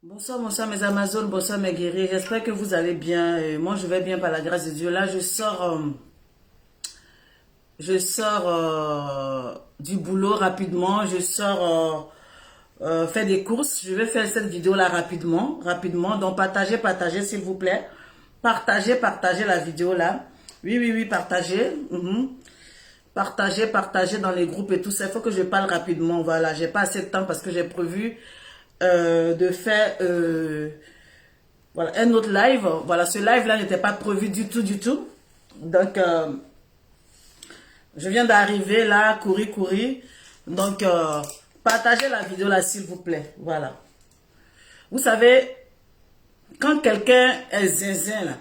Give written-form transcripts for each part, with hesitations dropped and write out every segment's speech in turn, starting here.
Bonsoir, bonsoir mes Amazones, bonsoir mes guerriers. J'espère que vous allez bien. Moi, je vais bien par la grâce de Dieu. Là, je sors du boulot rapidement. Je sors faire des courses. Je vais faire cette vidéo-là rapidement, rapidement. Donc, partagez, s'il vous plaît. Partagez la vidéo là. Oui, oui, oui, partagez. Partagez dans les groupes et tout ça. Il faut que je parle rapidement. Voilà, j'ai pas assez de temps parce que j'ai prévu de faire voilà, un autre live. Voilà, ce live-là n'était pas prévu du tout, du tout. Donc, je viens d'arriver là, courir. Donc, partagez la vidéo là, s'il vous plaît. Voilà. Vous savez, quand quelqu'un est zinzin là,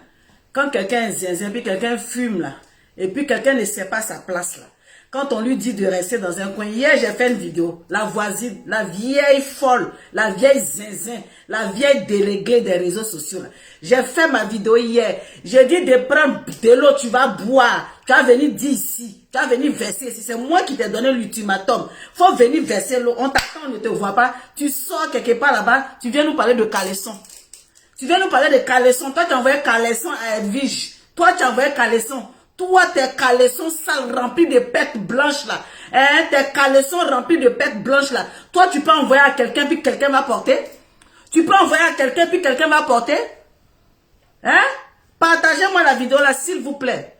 quand quelqu'un est zinzin, puis quelqu'un fume là, et puis quelqu'un ne sait pas sa place là, quand on lui dit de rester dans un coin, hier j'ai fait une vidéo, la voisine, la vieille folle, la vieille zinzin, la vieille déléguée des réseaux sociaux, j'ai fait ma vidéo hier, j'ai dit de prendre de l'eau, tu vas boire, tu vas venir dire ici, tu vas venir verser ici, c'est moi qui t'ai donné l'ultimatum, faut venir verser l'eau, on t'attend, on ne te voit pas, tu sors quelque part là-bas, tu viens nous parler de caleçon. Tu viens nous parler de caleçon. Toi, tu as envoyé caleçon à Edwige. Toi, tu as envoyé caleçon. Toi, tes caleçons sales remplis de pètes blanches là. Hein? Tes caleçons remplis de pètes blanches là. Toi, tu peux envoyer à quelqu'un puis quelqu'un va porter. Tu peux envoyer à quelqu'un puis quelqu'un va porter. Hein? Partagez-moi la vidéo là, s'il vous plaît.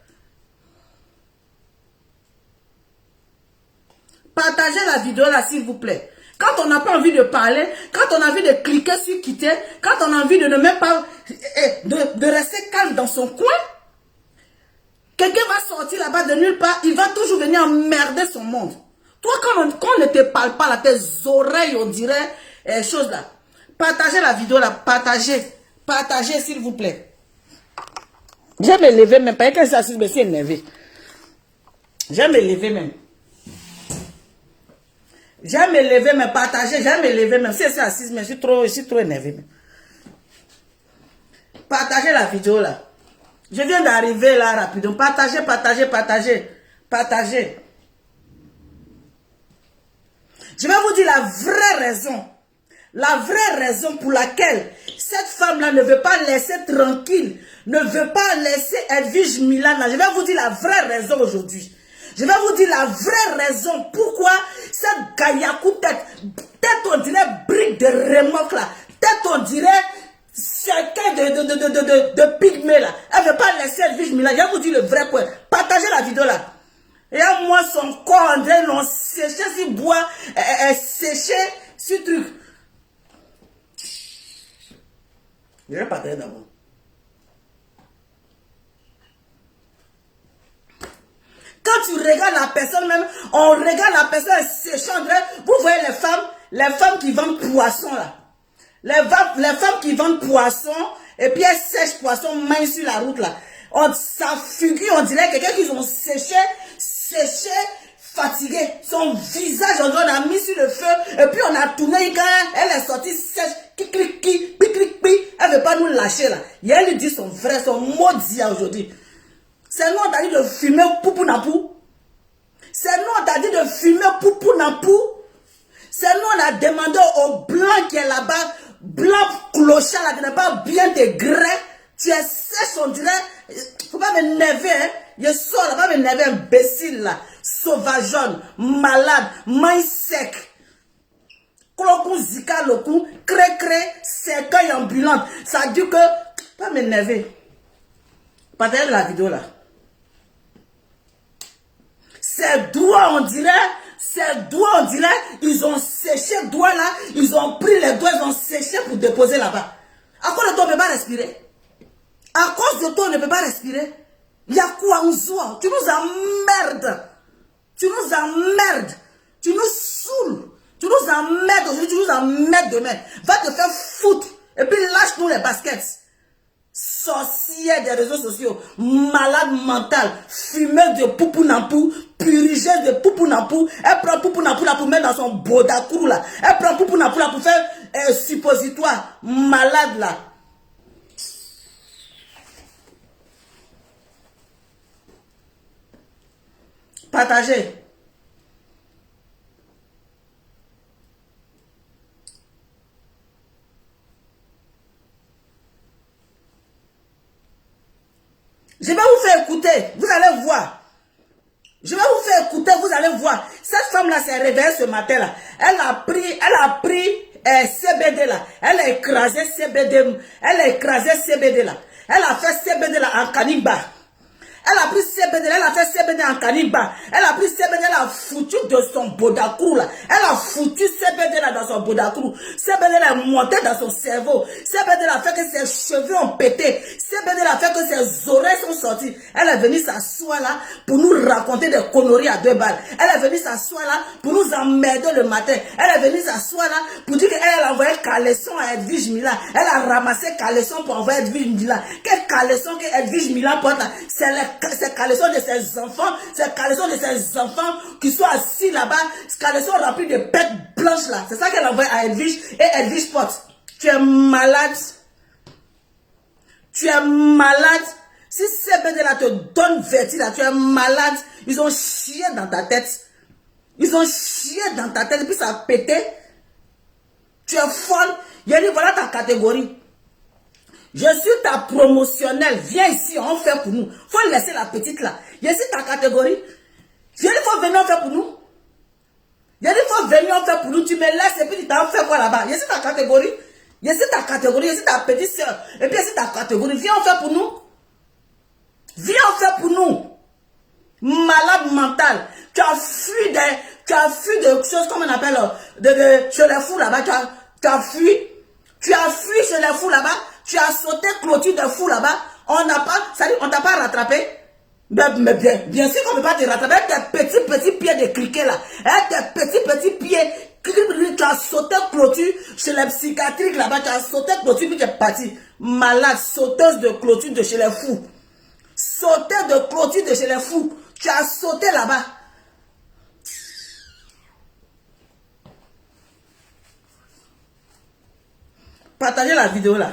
Partagez la vidéo là, s'il vous plaît. Quand on n'a pas envie de parler, quand on a envie de cliquer sur quitter, quand on a envie de ne même pas, de rester calme dans son coin, quelqu'un va sortir là-bas de nulle part, il va toujours venir emmerder son monde. Toi, quand on ne te parle pas là, tes oreilles, on dirait, choses là. Partagez la vidéo là, partagez s'il vous plaît. Je vais me lever même, pas que ça je me suis énervé. Je vais me lever même. J'aime me lever, me partager, j'aime me lever, même si je suis assise, mais je suis trop énervé. Partagez la vidéo là. Je viens d'arriver là rapidement. Partagez. Je vais vous dire la vraie raison. La vraie raison pour laquelle cette femme-là ne veut pas laisser tranquille, ne veut pas laisser Edwige Milan là. Je vais vous dire la vraie raison aujourd'hui. Je vais vous dire la vraie raison pourquoi cette gaillakou tête on dirait brique de remorque là, tête on dirait quelqu'un de pygmée là. Elle ne veut pas laisser Edwige Milan. Je vais vous dire le vrai point. Partagez la vidéo là. Et à moi son corps on dirait l'on séché sur bois, séché sur truc. Je vais partager d'abord. Quand tu regardes la personne même, on regarde la personne séchant. Vous voyez les femmes qui vendent poisson là. Les femmes qui vendent poisson, et puis elles sèchent poisson main sur la route là. Ça figure, on dirait quelqu'un qui ont séché, fatigué. Son visage, on a mis sur le feu, et puis on a tourné, elle est sortie sèche, elle ne veut pas nous lâcher là. Et elle lui dit son frère, son maudit aujourd'hui. C'est nous, on t'a dit de fumer poupou napou. C'est nous, on t'a dit de fumer poupou napou. C'est nous, on a demandé au blanc qui est là-bas, blanc clochard là, qui n'est pas bien de grès. Tu es sèche, on dirait. Faut pas m'énerver, hein. Je sors là, pas m'énerver, imbécile là. Sauvageonne, malade, main sec. Clocou, zika, locou, cré, cercueil ambulante. Ça dit que, pas m'énerver. Partagez la vidéo là. Ces doigts, on dirait, ils ont séché les doigts là, ils ont pris les doigts, ils ont séché pour déposer là-bas. À cause de toi, on ne peut pas respirer. À cause de toi, on ne peut pas respirer. Il y a quoi en soi? Tu nous emmerdes. Tu nous saoules. Tu nous emmerdes aujourd'hui, tu nous emmerdes demain. Va te faire foutre. Et puis lâche-nous les baskets. Sorcière des réseaux sociaux, malade mental, fumeuse de poupou-nampou, purigeuse de poupou-nampou. Elle prend poupou-nampou là pour mettre dans son bodakrou là. Elle prend poupou-nampou là pour faire suppositoire. Malade là. Partagez. allez voir. Cette femme-là s'est réveillée ce matin-là. Elle a pris CBD là. Elle a écrasé CBD. Elle a écrasé CBD là. Elle a fait CBD là en canimba. Elle a pris CBD, elle a fait CBD en canimba. Elle a pris CBD, elle a foutu de son bodacrou là. Elle a foutu CBD là dans son bodacrou. CBD là est monté dans son cerveau. CBD là a fait que ses cheveux ont pété. CBD là a fait que ses oreilles sont sorties. Elle est venue s'asseoir là pour nous raconter des conneries à 2 balles. Elle est venue s'asseoir là pour nous emmerder le matin. Elle est venue s'asseoir là pour dire qu'elle a envoyé caleçon à Edwige Milan. Elle a ramassé caleçon pour envoyer Edwige Milan. Quel caleçon que Edwige Milan porte là? C'est caleçon de ses enfants, c'est caleçon de ses enfants qui sont assis là-bas, caleçon rempli de pètes blanches là. C'est ça qu'elle envoie à Edwige et Edwige porte. Tu es malade. Tu es malade. Si CBD là te donne vertige là, tu es malade. Ils ont chié dans ta tête. Ils ont chié dans ta tête et puis ça a pété. Tu es folle. Il a dit voilà ta catégorie. Je suis ta promotionnelle. Viens ici, on fait pour nous. Faut laisser la petite là. Je suis ta catégorie. Je dis, faut venir, on fait pour nous. Je dis, faut venir, on fait pour nous. Tu me laisses et puis tu t'en fais quoi là-bas. Je suis ta catégorie. Je suis ta catégorie. Je suis ta petite soeur. Et puis je suis ta catégorie. Viens, on fait pour nous. Viens, on fait pour nous. Malade mental. Tu as fui de choses, comme on appelle, chez les fous là-bas. Tu as fui. Tu as fui chez les fous là-bas. Tu as sauté clôture de fou là-bas. On n'a pas, on t'a pas rattrapé. Mais bien sûr qu'on ne peut pas te rattraper. Avec tes petits pieds de cliquet là. Avec tes petits pieds. Tu as sauté clôture chez les psychiatriques là-bas. Tu as sauté clôture puis tu es parti. Malade, sauteuse de clôture de chez les fous. Sauteuse de clôture de chez les fous. Tu as sauté là-bas. Partagez la vidéo là.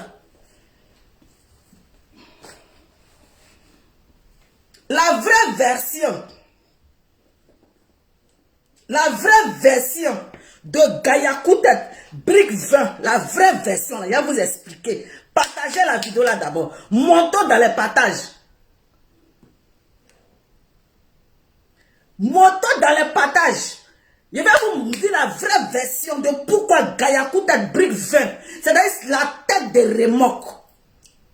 La vraie version de Gayakoutet, Brick 20, la vraie version, là, je vais vous expliquer. Partagez la vidéo là d'abord. Montons dans les partages. Montons dans les partages. Je vais vous dire la vraie version de pourquoi Gayakoutet, Brick 20, c'est-à-dire la tête de remorque.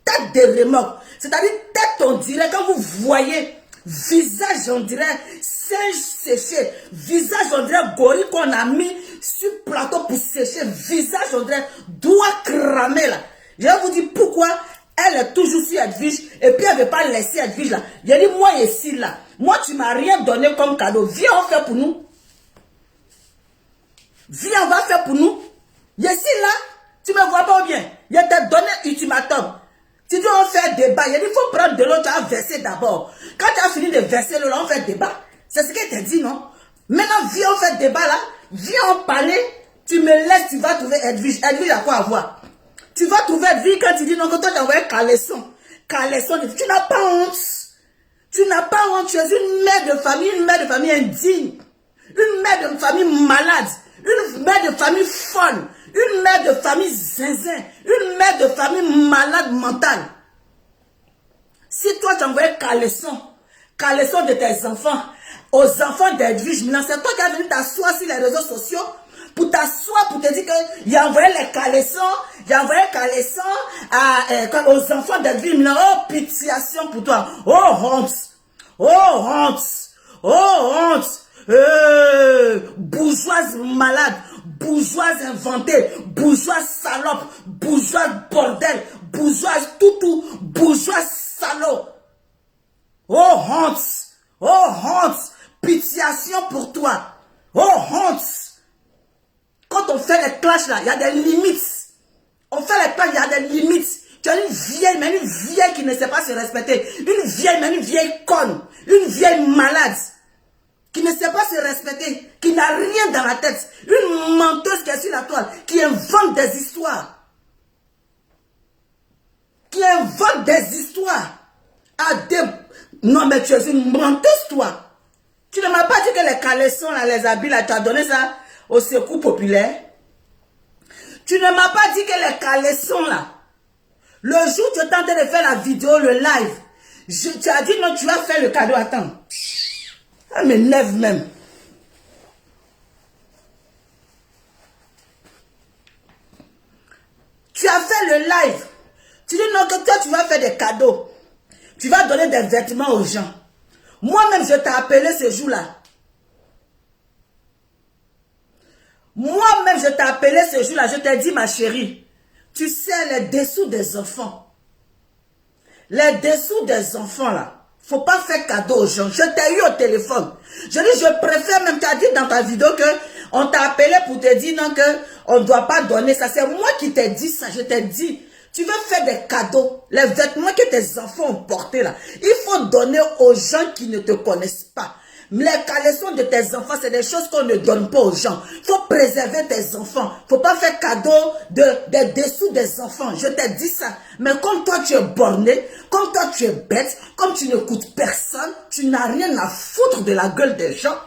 Tête de remorque. C'est-à-dire tête on dirait, quand vous voyez, visage on dirait singe séché, visage on dirait gorille qu'on a mis sur plateau pour sécher, visage on dirait doigt cramé là. Je vais vous dire pourquoi elle est toujours sur Edwige et puis elle ne veut pas laisser Edwige là. Je dis moi ici là, moi tu m'as rien donné comme cadeau, viens on fait pour nous. Viens on va faire pour nous. Ici là, tu me vois pas bien, je t'ai donné ultimatum. Tu dis on fait débat, il dit il faut prendre de l'eau, tu as versé d'abord. Quand tu as fini de verser l'eau, on fait débat. C'est ce qu'elle t'a dit, non? Maintenant, viens on fait débat là, viens en parler, tu me laisses, tu vas trouver Edwige. Edwige a quoi à voir? Tu vas trouver Edwige quand tu dis non, que toi tu as envoyé caleçon. Caleçon, tu n'as pas honte. Tu n'as pas honte, tu es une mère de famille indigne. Une mère de famille malade. Une mère de famille folle. Une mère de famille zinzin. Une mère de famille malade mentale. Si toi tu envoies caleçon de tes enfants, aux enfants d'Edwige Milan, c'est toi qui as venu t'asseoir sur les réseaux sociaux pour t'asseoir, pour te dire que j'ai envoyé les caleçons, aux enfants d'Edwige Milan. Oh, pitiation pour toi. Oh, honte. Oh, honte. Oh, honte. Bourgeoise malade, bourgeoise inventée, bourgeoise salope, bourgeoise bordel, bourgeoise toutou, bourgeoise salaud. Oh honte, pitiation pour toi. Oh honte. Quand on fait les clashs là, il y a des limites. On fait les clashs, il y a des limites. Tu as une vieille, mais une vieille qui ne sait pas se respecter. Une vieille, mais une vieille conne. Une vieille malade. Qui ne sait pas se respecter, qui n'a rien dans la tête, une menteuse qui est sur la toile, qui invente des histoires. Qui invente des histoires. Non mais tu es une menteuse toi. Tu ne m'as pas dit que les caleçons, là, les habits, là, tu as donné ça au secours populaire. Tu ne m'as pas dit que les caleçons, là, le jour où tu es en train de faire la vidéo, le live, tu as dit non, tu vas faire le cadeau, attends. Elle m'énerve même. que toi, tu vas faire des cadeaux. Tu vas donner des vêtements aux gens. Moi-même, je t'ai appelé ce jour-là. Moi-même, je t'ai appelé ce jour-là. Je t'ai dit, ma chérie, tu sais, les dessous des enfants. Les dessous des enfants, là. Faut pas faire cadeau aux gens. Je t'ai eu au téléphone. Je dis, je préfère même, tu as dit dans ta vidéo que on t'a appelé pour te dire non, que on ne doit pas donner ça. C'est moi qui t'ai dit ça. Je t'ai dit, tu veux faire des cadeaux. Les vêtements que tes enfants ont portés là. Il faut donner aux gens qui ne te connaissent pas. Les caleçons de tes enfants, c'est des choses qu'on ne donne pas aux gens. Il faut préserver tes enfants. Il ne faut pas faire cadeau des dessous des enfants. Je t'ai dit ça. Mais comme toi, tu es borné, comme toi, tu es bête, comme tu n'écoutes personne, tu n'as rien à foutre de la gueule des gens.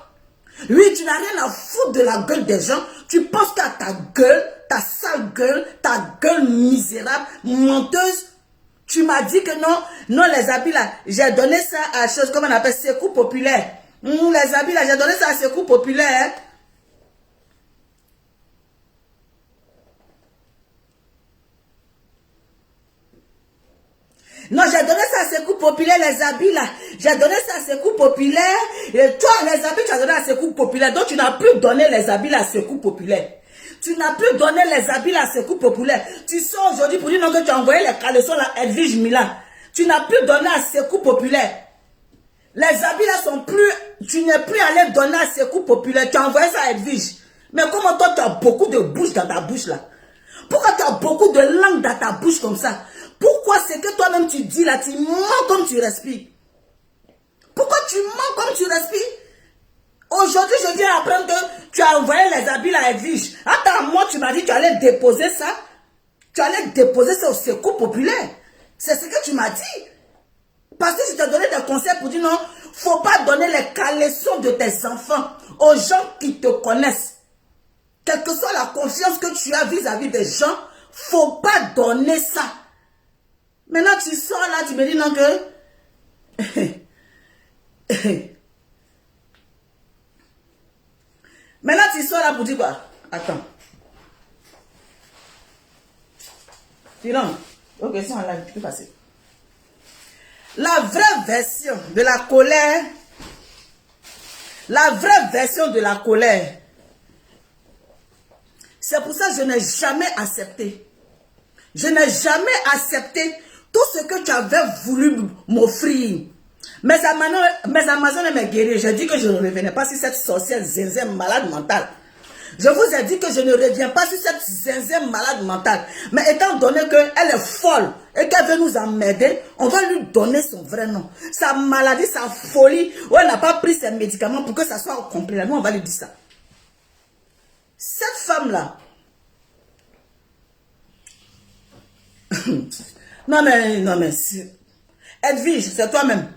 Oui, tu n'as rien à foutre de la gueule des gens. Tu penses qu'à ta gueule, ta sale gueule, ta gueule misérable, menteuse. Tu m'as dit que non, non, les habits là, j'ai donné ça à chose, comme on appelle, secours populaire. Les habits là, j'ai donné ça à secours populaire. Non, j'ai donné ça à secours populaire, les habits là. J'ai donné ça à secours populaire. Et toi, les habits, tu as donné à secours populaire. Donc, tu n'as plus donné les habits là à secours populaire. Tu n'as plus donné les habits là à secours populaire. Tu sors aujourd'hui pour dire non que tu as envoyé les caleçons là à Edwige Milan. Tu n'as plus donné à secours populaire. Les habits là sont plus... Tu n'es plus allé donner à secours populaire. Tu as envoyé ça à Edwige. Mais comment toi, tu as beaucoup de bouche dans ta bouche là? Pourquoi tu as beaucoup de langue dans ta bouche comme ça? Pourquoi c'est que toi-même tu dis là, tu mens comme tu respires? Pourquoi tu mens comme tu respires? Aujourd'hui, je viens apprendre que tu as envoyé les habits à Edwige. Attends, moi, tu m'as dit que tu allais déposer ça. Tu allais déposer ça au secours populaire. C'est ce que tu m'as dit. Parce que je t'ai donné des conseils pour dire non, faut pas donner les caleçons de tes enfants aux gens qui te connaissent. Quelle que soit la confiance que tu as vis-à-vis des gens, faut pas donner ça. Maintenant, tu sors là, tu me dis non que... Maintenant, tu sors là pour dire quoi? Attends. Dis non. Ok, c'est en live, tu peux passer. La vraie version de la colère, la vraie version de la colère, c'est pour ça que je n'ai jamais accepté. Je n'ai jamais accepté tout ce que tu avais voulu m'offrir. Mes Amazones et mes guerriers, j'ai dit que je ne revenais pas sur cette sorcière zinzin malade mentale. Je vous ai dit que je ne reviens pas sur cette zinzin malade mentale. Mais étant donné qu'elle est folle et qu'elle veut nous emmerder, on va lui donner son vrai nom. Sa maladie, sa folie, où elle n'a pas pris ses médicaments pour que ça soit au complet. Nous, on va lui dire ça. Cette femme-là, non mais, Edwige, c'est toi-même.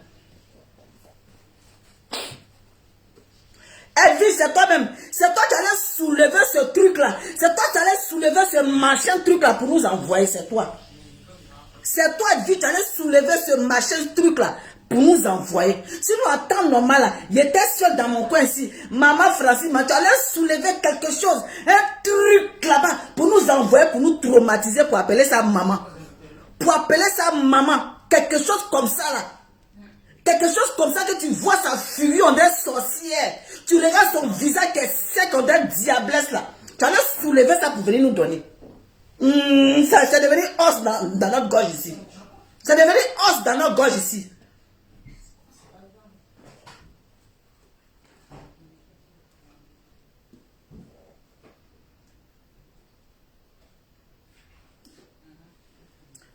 Edwige, c'est toi-même. C'est toi qui allais soulever ce truc-là. C'est toi qui allais soulever ce machin truc-là pour nous envoyer. C'est toi. C'est toi, Edwige, qui allais soulever ce machin truc-là pour nous envoyer. Sinon, à temps normal, là, il était seul dans mon coin ici. Maman Francine, tu allais soulever quelque chose. Un truc là-bas pour nous envoyer, pour nous traumatiser, pour appeler ça maman. Pour appeler ça maman. Quelque chose comme ça, là. Quelque chose comme ça que tu vois sa furie, on est sorcière. Tu regardes son visage qui est sec, on est diablesse là. Tu allais soulever ça pour venir nous donner. Ça c'est devenu os dans notre gorge ici. C'est devenu os dans notre gorge ici.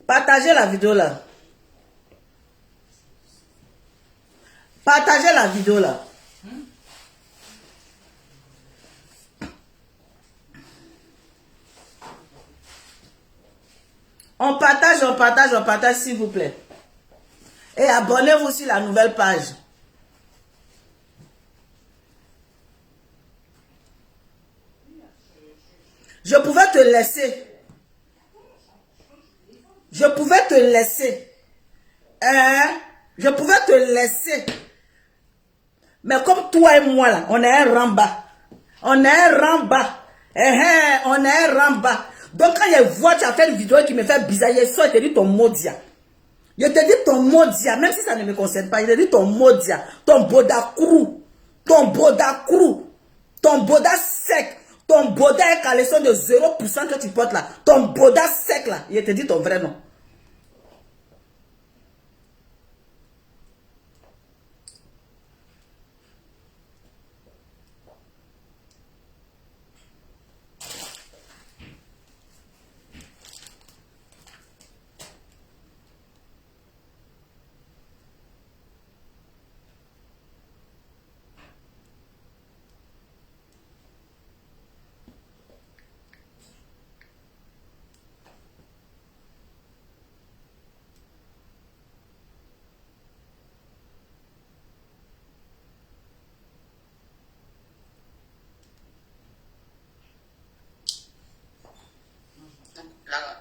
Partagez la vidéo là. Partagez la vidéo là. On partage s'il vous plaît. Et abonnez-vous sur la nouvelle page. Je pouvais te laisser. Je pouvais te laisser. Je pouvais te laisser. Mais comme toi et moi là, on est un rang bas. On est un rang bas. On est un rang bas. Donc quand je vois tu as fait une vidéo qui me fait bizarre, je sors et te dis ton mot dia. Je te dis ton mot dia, même si ça ne me concerne pas, je te dis ton mot dia, ton boda crou, ton boda crou, ton boda sec, ton boda est caleçon de 0% que tu portes là, ton boda sec là, je te dis ton vrai nom.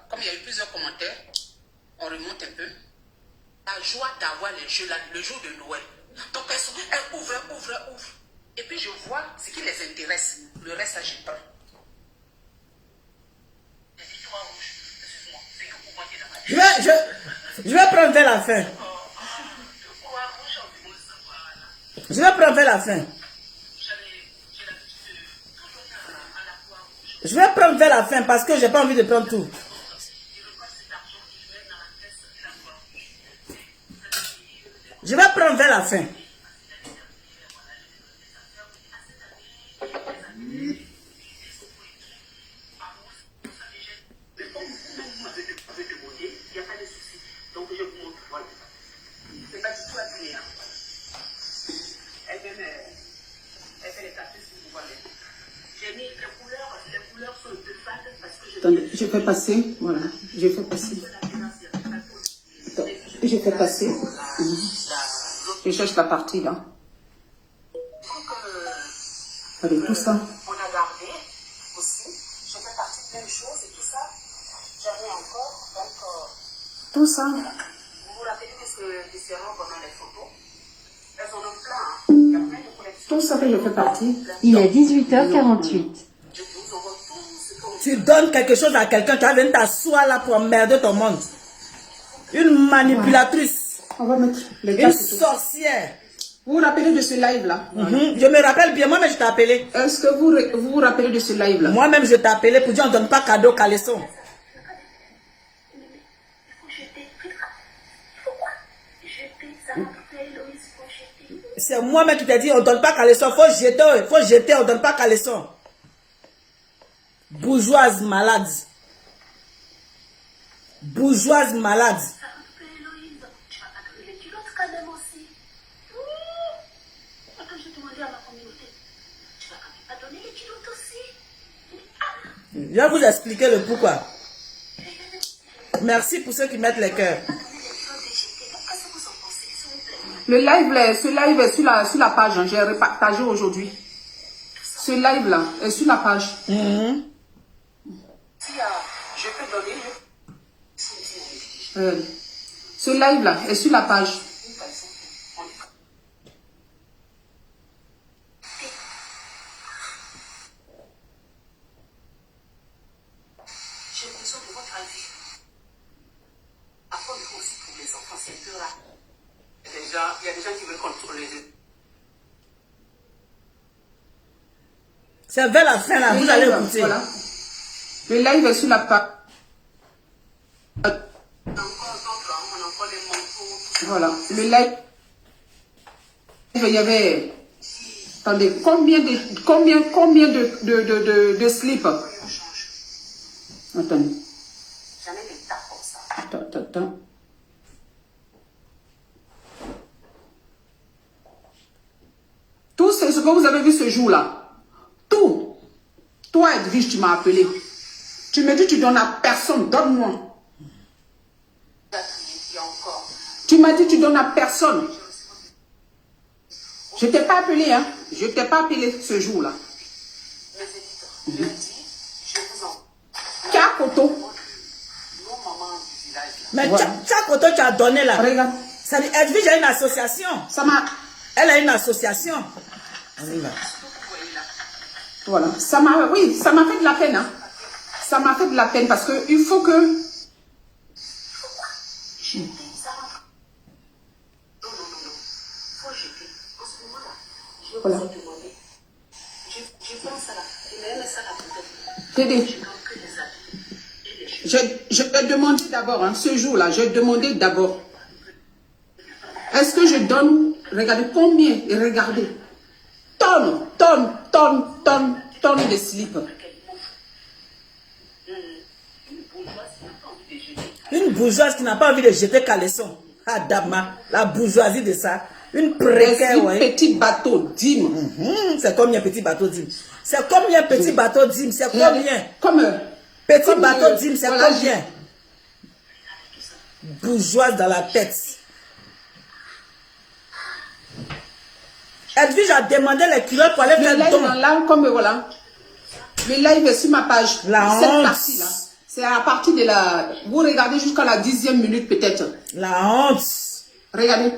Comme il y a eu plusieurs commentaires, on remonte un peu. La joie d'avoir les jeux là, le jour de Noël. Donc elles ouvrent. Et puis je vois ce qui les intéresse. Le reste, là, je prends. Je vais prendre vers la fin. Je vais prendre vers la fin. Je vais prendre vers la fin parce que j'ai pas envie de prendre tout. Je vais prendre vers la fin. Attendez, je fais passer, voilà, je fais passer. Attends, je fais passer. Je cherche la partie là. Allez, tout ça. On a gardé aussi. Je fais partie de plein de choses et tout ça. J'avais encore, donc... Tout ça. Vous vous rappelez que c'est différent pendant les photos. Elles en ont plein. Hein. Il y a plein de collections. Tout ça que je fais partie. Il est 18h48. Tu donnes quelque chose à quelqu'un, tu vas venir t'asseoir là pour emmerder ton monde. Une manipulatrice. On va mettre les Une sorcière. Vous vous rappelez de ce live là? Je me rappelle bien, moi-même je t'ai appelé. Est-ce que vous vous rappelez de ce live là? Moi-même je t'ai appelé pour dire on ne donne pas cadeau caleçon. C'est moi-même qui t'ai dit on ne donne pas caleçon, faut jeter, on ne donne pas caleçon. Bourgeoise malade. Bourgeoise malade. Je vais vous expliquer le pourquoi. Merci pour ceux qui mettent les cœurs. Le live, ce live est sur la page, hein, j'ai repartagé aujourd'hui. Ce live là est sur la page. Je peux donner. Ce live là est sur la page. J'ai besoin de votre avis. Après, il faut aussi pour les enfants, c'est peu rare. Il y a des gens qui veulent contrôler. C'est vers la fin là, vous allez écouter. Voilà. Le live est sur la page. Voilà, le live, il y avait, attendez, combien de slips? Attendez. Attends. Tout ce que vous avez vu ce jour-là, tout, toi Edwige, tu m'as appelé. Tu me dis, tu donnes à personne, donne-moi. Tu m'as dit, tu donnes à personne. Je ne t'ai pas appelé, hein. Je ne t'ai pas appelé ce jour-là. Tchakoto. Mais Tchakoto, tu as donné là. Regarde. Ça dit, Edwige a une association. Elle a une association. Voilà. Oui, ça m'a fait de la peine, hein. Ça m'a fait de la peine parce que il faut que... Voilà. Tédé, je vais demander d'abord, hein, ce jour-là, je vais demander d'abord, est-ce que je donne, regardez combien, et regardez, tonnes de slip. Une bourgeoise qui n'a pas envie de jeter caleçon. Adama, la bourgeoisie de ça. Une précaire, ouais. Petit bateau, dîme. C'est combien petit bateau dîme? C'est combien petit bateau dîme? C'est combien? Petit bateau dîme, c'est voilà, combien? Bourgeoise dans la tête. Edwige a demandé les culottes pour aller faire le don. Là, comme voilà. Le live est sur ma page. La Cette honte. partie-là. C'est à partir de la... Vous regardez jusqu'à la 10e minute peut-être. La honte. Regardez.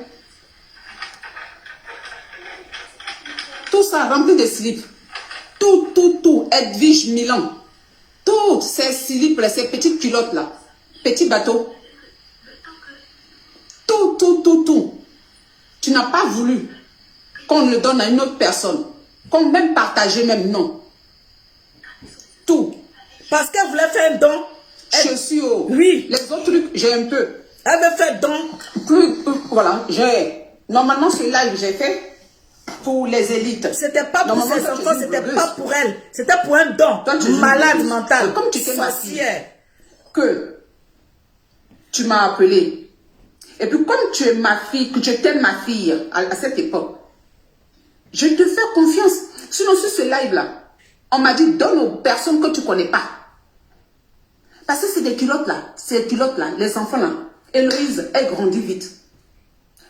Tout ça rempli de slips. Tout. Edwige Milan. Toutes ces slips, ces petites culottes là. Petits bateaux. Tout. Tu n'as pas voulu qu'on le donne à une autre personne. Qu'on même partager, même non. Tout. Parce qu'elle voulait faire un don. Chaussures. Oui. Les autres trucs, j'ai un peu. Elle veut faire don. Voilà, j'ai... Normalement, ce live, j'ai fait pour les élites. C'était pas pour ses enfants, c'était pas pour elle. C'était pour un don. Toi, tu malade mental. Comme tu t'es sorcière. Que tu m'as appelé. Et puis, comme tu es ma fille, que tu t'aimes ma fille à cette époque, je te fais confiance. Sinon, sur ce live-là, on m'a dit, donne aux personnes que tu ne connais pas. Parce que c'est des culottes là. Ces culottes là, les enfants là. Héloïse, elle grandit vite.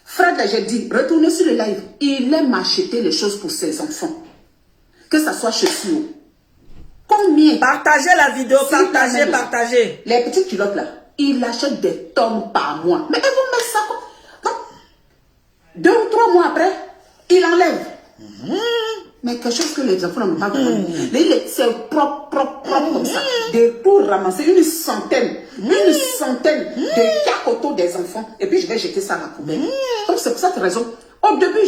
Fred, j'ai dit, retournez sur le live. Il aime acheter les choses pour ses enfants. Que ça soit chaussures. Combien? Partagez la vidéo, partagez. Les petites culottes là, il achète des tonnes par mois. Mais elles vont mettre ça quoi? Non. 2 ou 3 mois après, il enlève. Mais quelque chose que les enfants n'ont pas compris. C'est propre comme ça. Des pour ramasser une centaine de cacs autour des enfants. Et puis je vais jeter ça à la poubelle. Donc c'est pour cette raison. Au début,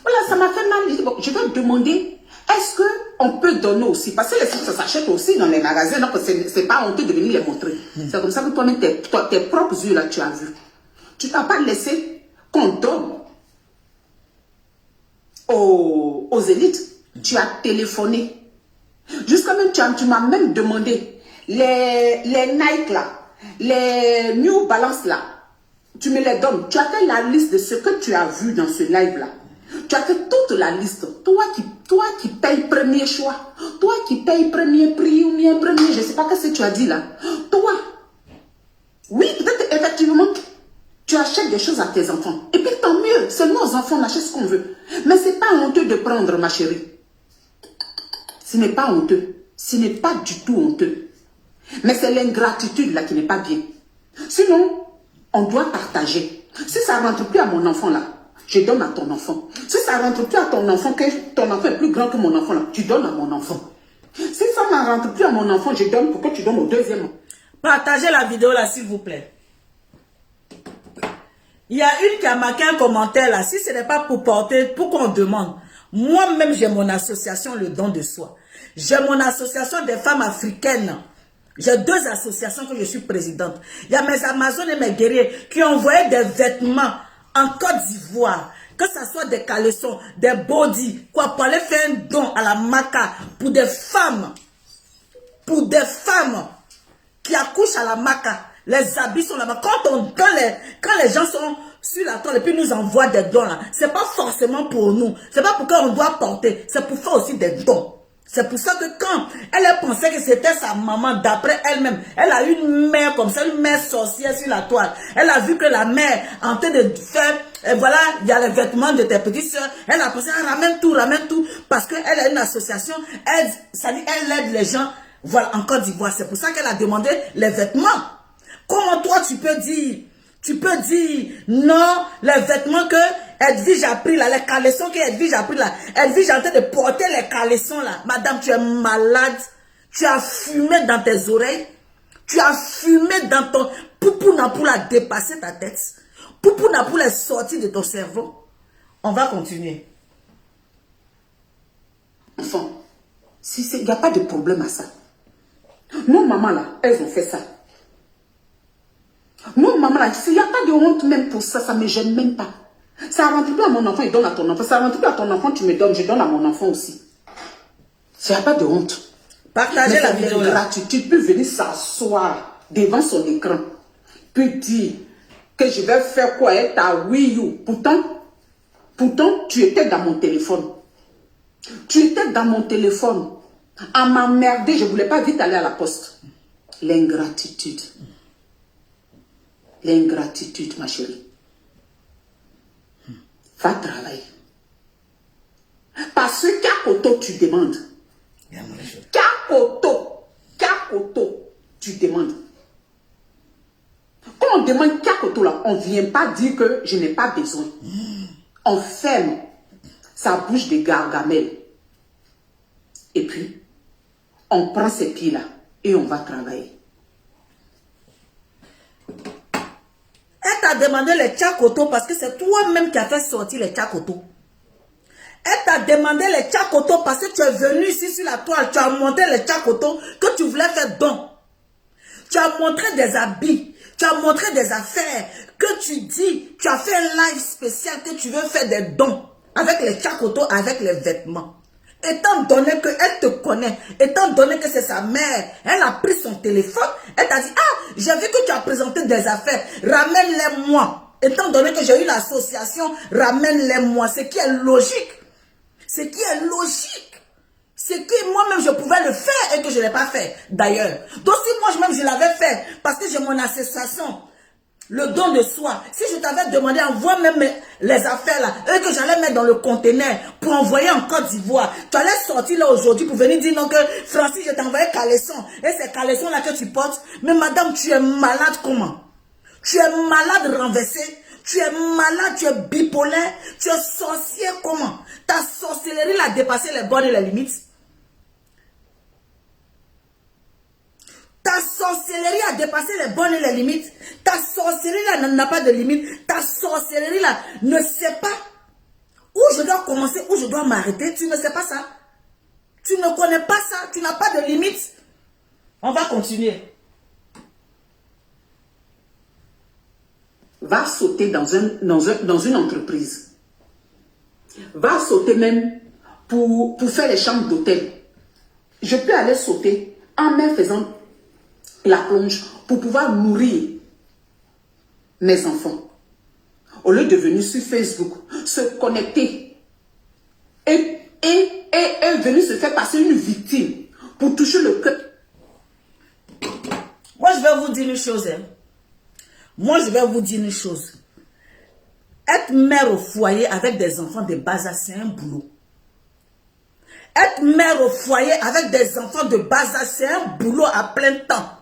voilà, ça m'a fait mal. Je dis, bon, je vais demander, est-ce qu'on peut donner aussi? Parce que les trucs, ça s'achète aussi dans les magasins. Donc c'est pas honteux de venir les montrer. C'est comme ça que toi-même, tes propres yeux là, tu as vu. Tu n'as pas laissé qu'on donne aux élites. Tu as téléphoné. Jusqu'à même, tu m'as même demandé les Nike là, les New Balance là. Tu me les donnes. Tu as fait la liste de ce que tu as vu dans ce live là. Tu as fait toute la liste. Toi qui payes premier choix. Toi qui payes premier prix ou bien premier, je ne sais pas ce que tu as dit là. Toi. Oui, peut-être effectivement. Tu achètes des choses à tes enfants. Et puis tant mieux. Seulement aux enfants, on achète ce qu'on veut. Mais ce n'est pas honteux de prendre, ma chérie. Ce n'est pas honteux. Ce n'est pas du tout honteux. Mais c'est l'ingratitude là qui n'est pas bien. Sinon, on doit partager. Si ça ne rentre plus à mon enfant là, je donne à ton enfant. Si ça ne rentre plus à ton enfant, que ton enfant est plus grand que mon enfant là, tu donnes à mon enfant. Si ça ne rentre plus à mon enfant, je donne pour que tu donnes au deuxième. Partagez la vidéo là, s'il vous plaît. Il y a une qui a marqué un commentaire là. Si ce n'est pas pour porter, pour qu'on demande. Moi-même, j'ai mon association, le don de soi. J'ai mon association des femmes africaines. J'ai 2 associations que je suis présidente. Il y a mes Amazones et mes guerriers qui ont envoyé des vêtements en Côte d'Ivoire. Que ce soit des caleçons, des bodys, quoi, pour aller faire un don à la Maca pour des femmes. Pour des femmes qui accouchent à la Maca. Les habits sont là-bas. Quand les gens sont sur la toile et puis nous envoient des dons là, c'est pas forcément pour nous. C'est pas pour qu'on doit porter. C'est pour faire aussi des dons. C'est pour ça que quand elle pensait que c'était sa maman, d'après elle-même, elle a une mère comme ça, une mère sorcière sur la toile. Elle a vu que la mère en train de faire, et voilà, il y a les vêtements de tes petites soeurs. Elle a pensé, ramène tout. Parce qu'elle a une association, elle aide les gens, voilà, en Côte d'Ivoire. C'est pour ça qu'elle a demandé les vêtements. Comment toi tu peux dire non, les vêtements que Edwige a pris là, les caleçons que Edwige a pris là, Edwige est en train de porter les caleçons là. Madame, tu es malade, Tu as fumé dans tes oreilles. Tu as fumé dans ton... Poupouna pour la dépasser ta tête. Poupouna pour les sortir de ton cerveau. On va continuer. Enfant, il n'y a pas de problème à ça. Nos mamans là, elles ont fait ça. Nos mamans là, il n'y a pas de honte même pour ça, ça ne me gêne même pas. Ça ne rentre plus à mon enfant, il donne à ton enfant. Ça ne rentre plus à ton enfant, tu me donnes, je donne à mon enfant aussi. Il n'y a pas de honte. Partagez la vidéo là. Gratitude, peut venir s'asseoir devant son écran, peut dire que je vais faire quoi, être à Wii U. Pourtant, tu étais dans mon téléphone. Tu étais dans mon téléphone. À m'emmerder, je ne voulais pas vite aller à la poste. L'ingratitude. L'ingratitude, ma chérie. Va travailler. Parce que Kakoto, tu demandes. Kakoto, tu demandes. Quand on demande Kakoto, là, on ne vient pas dire que je n'ai pas besoin. On ferme sa bouche de gargamel. Et puis, on prend ces pieds-là et on va travailler. Elle t'a demandé les tchakoto parce que c'est toi-même qui as fait sortir les tchakoto. Elle t'a demandé les tchakoto parce que tu es venu ici sur la toile. Tu as montré les tchakoto que tu voulais faire don. Tu as montré des habits. Tu as montré des affaires que tu dis. Tu as fait un live spécial que tu veux faire des dons avec les tchakoto, avec les vêtements. Étant donné qu'elle te connaît, étant donné que c'est sa mère, elle a pris son téléphone, elle t'a dit, ah, j'ai vu que tu as présenté des affaires, ramène-les-moi. Étant donné que j'ai eu l'association, ramène-les-moi. Ce qui est logique. Ce qui est logique. Ce que moi-même je pouvais le faire et que je ne l'ai pas fait d'ailleurs. Donc si moi-même je l'avais fait parce que j'ai mon association, le don de soi. Si je t'avais demandé, envoie même les affaires là, et que j'allais mettre dans le conteneur pour envoyer en Côte d'Ivoire, tu allais sortir là aujourd'hui pour venir dire non que Francis, je t'ai envoyé caleçon. Et ces caleçons là que tu portes, mais madame, tu es malade comment? Tu es malade renversé, tu es malade, tu es bipolaire, tu es sorcier comment? Ta sorcellerie là a dépassé les bornes et les limites. Ta sorcellerie a dépassé les bornes et les limites. Ta sorcellerie là n'a pas de limite. Ta sorcellerie là ne sait pas où je dois commencer, où je dois m'arrêter. Tu ne sais pas ça. Tu ne connais pas ça. Tu n'as pas de limite. On va continuer. Va sauter dans une entreprise. Va sauter même pour faire les chambres d'hôtel. Je peux aller sauter en me faisant la plonge pour pouvoir nourrir mes enfants. Au lieu de venir sur Facebook, se connecter et venir se faire passer une victime pour toucher le cœur. Moi, je vais vous dire une chose. Hein. Moi, je vais vous dire une chose. Être mère au foyer avec des enfants de bas âge, c'est un boulot. Être mère au foyer avec des enfants de bas âge, c'est un boulot à plein temps.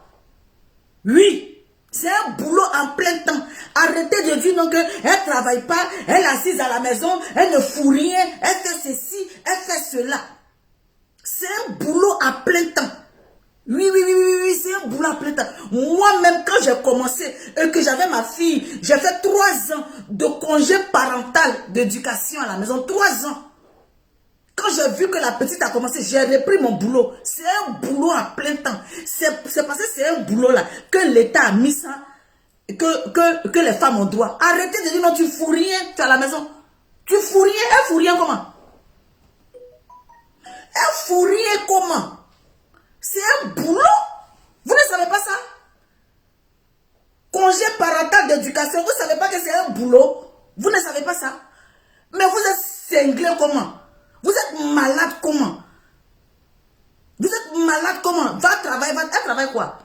Oui, c'est un boulot en plein temps. Arrêtez de dire non, qu'elle ne travaille pas, elle est assise à la maison, elle ne fout rien, elle fait ceci, elle fait cela. C'est un boulot à plein temps. Oui, c'est un boulot à plein temps. Moi-même, quand j'ai commencé et que j'avais ma fille, j'ai fait 3 ans de congé parental d'éducation à la maison. 3 ans. Quand j'ai vu que la petite a commencé, j'ai repris mon boulot. C'est un boulot à plein temps. C'est parce que c'est un boulot là que l'État a mis ça, que les femmes ont droit. Arrêtez de dire non, tu fous rien, tu es à la maison. Tu fous rien, elle fout rien comment? Elle fout rien comment? C'est un boulot. Vous ne savez pas ça? Congé parental d'éducation, vous ne savez pas que c'est un boulot? Vous ne savez pas ça? Mais vous êtes cinglé comment? Vous êtes malade comment? Vous êtes malade comment? Va travailler, elle travaille quoi?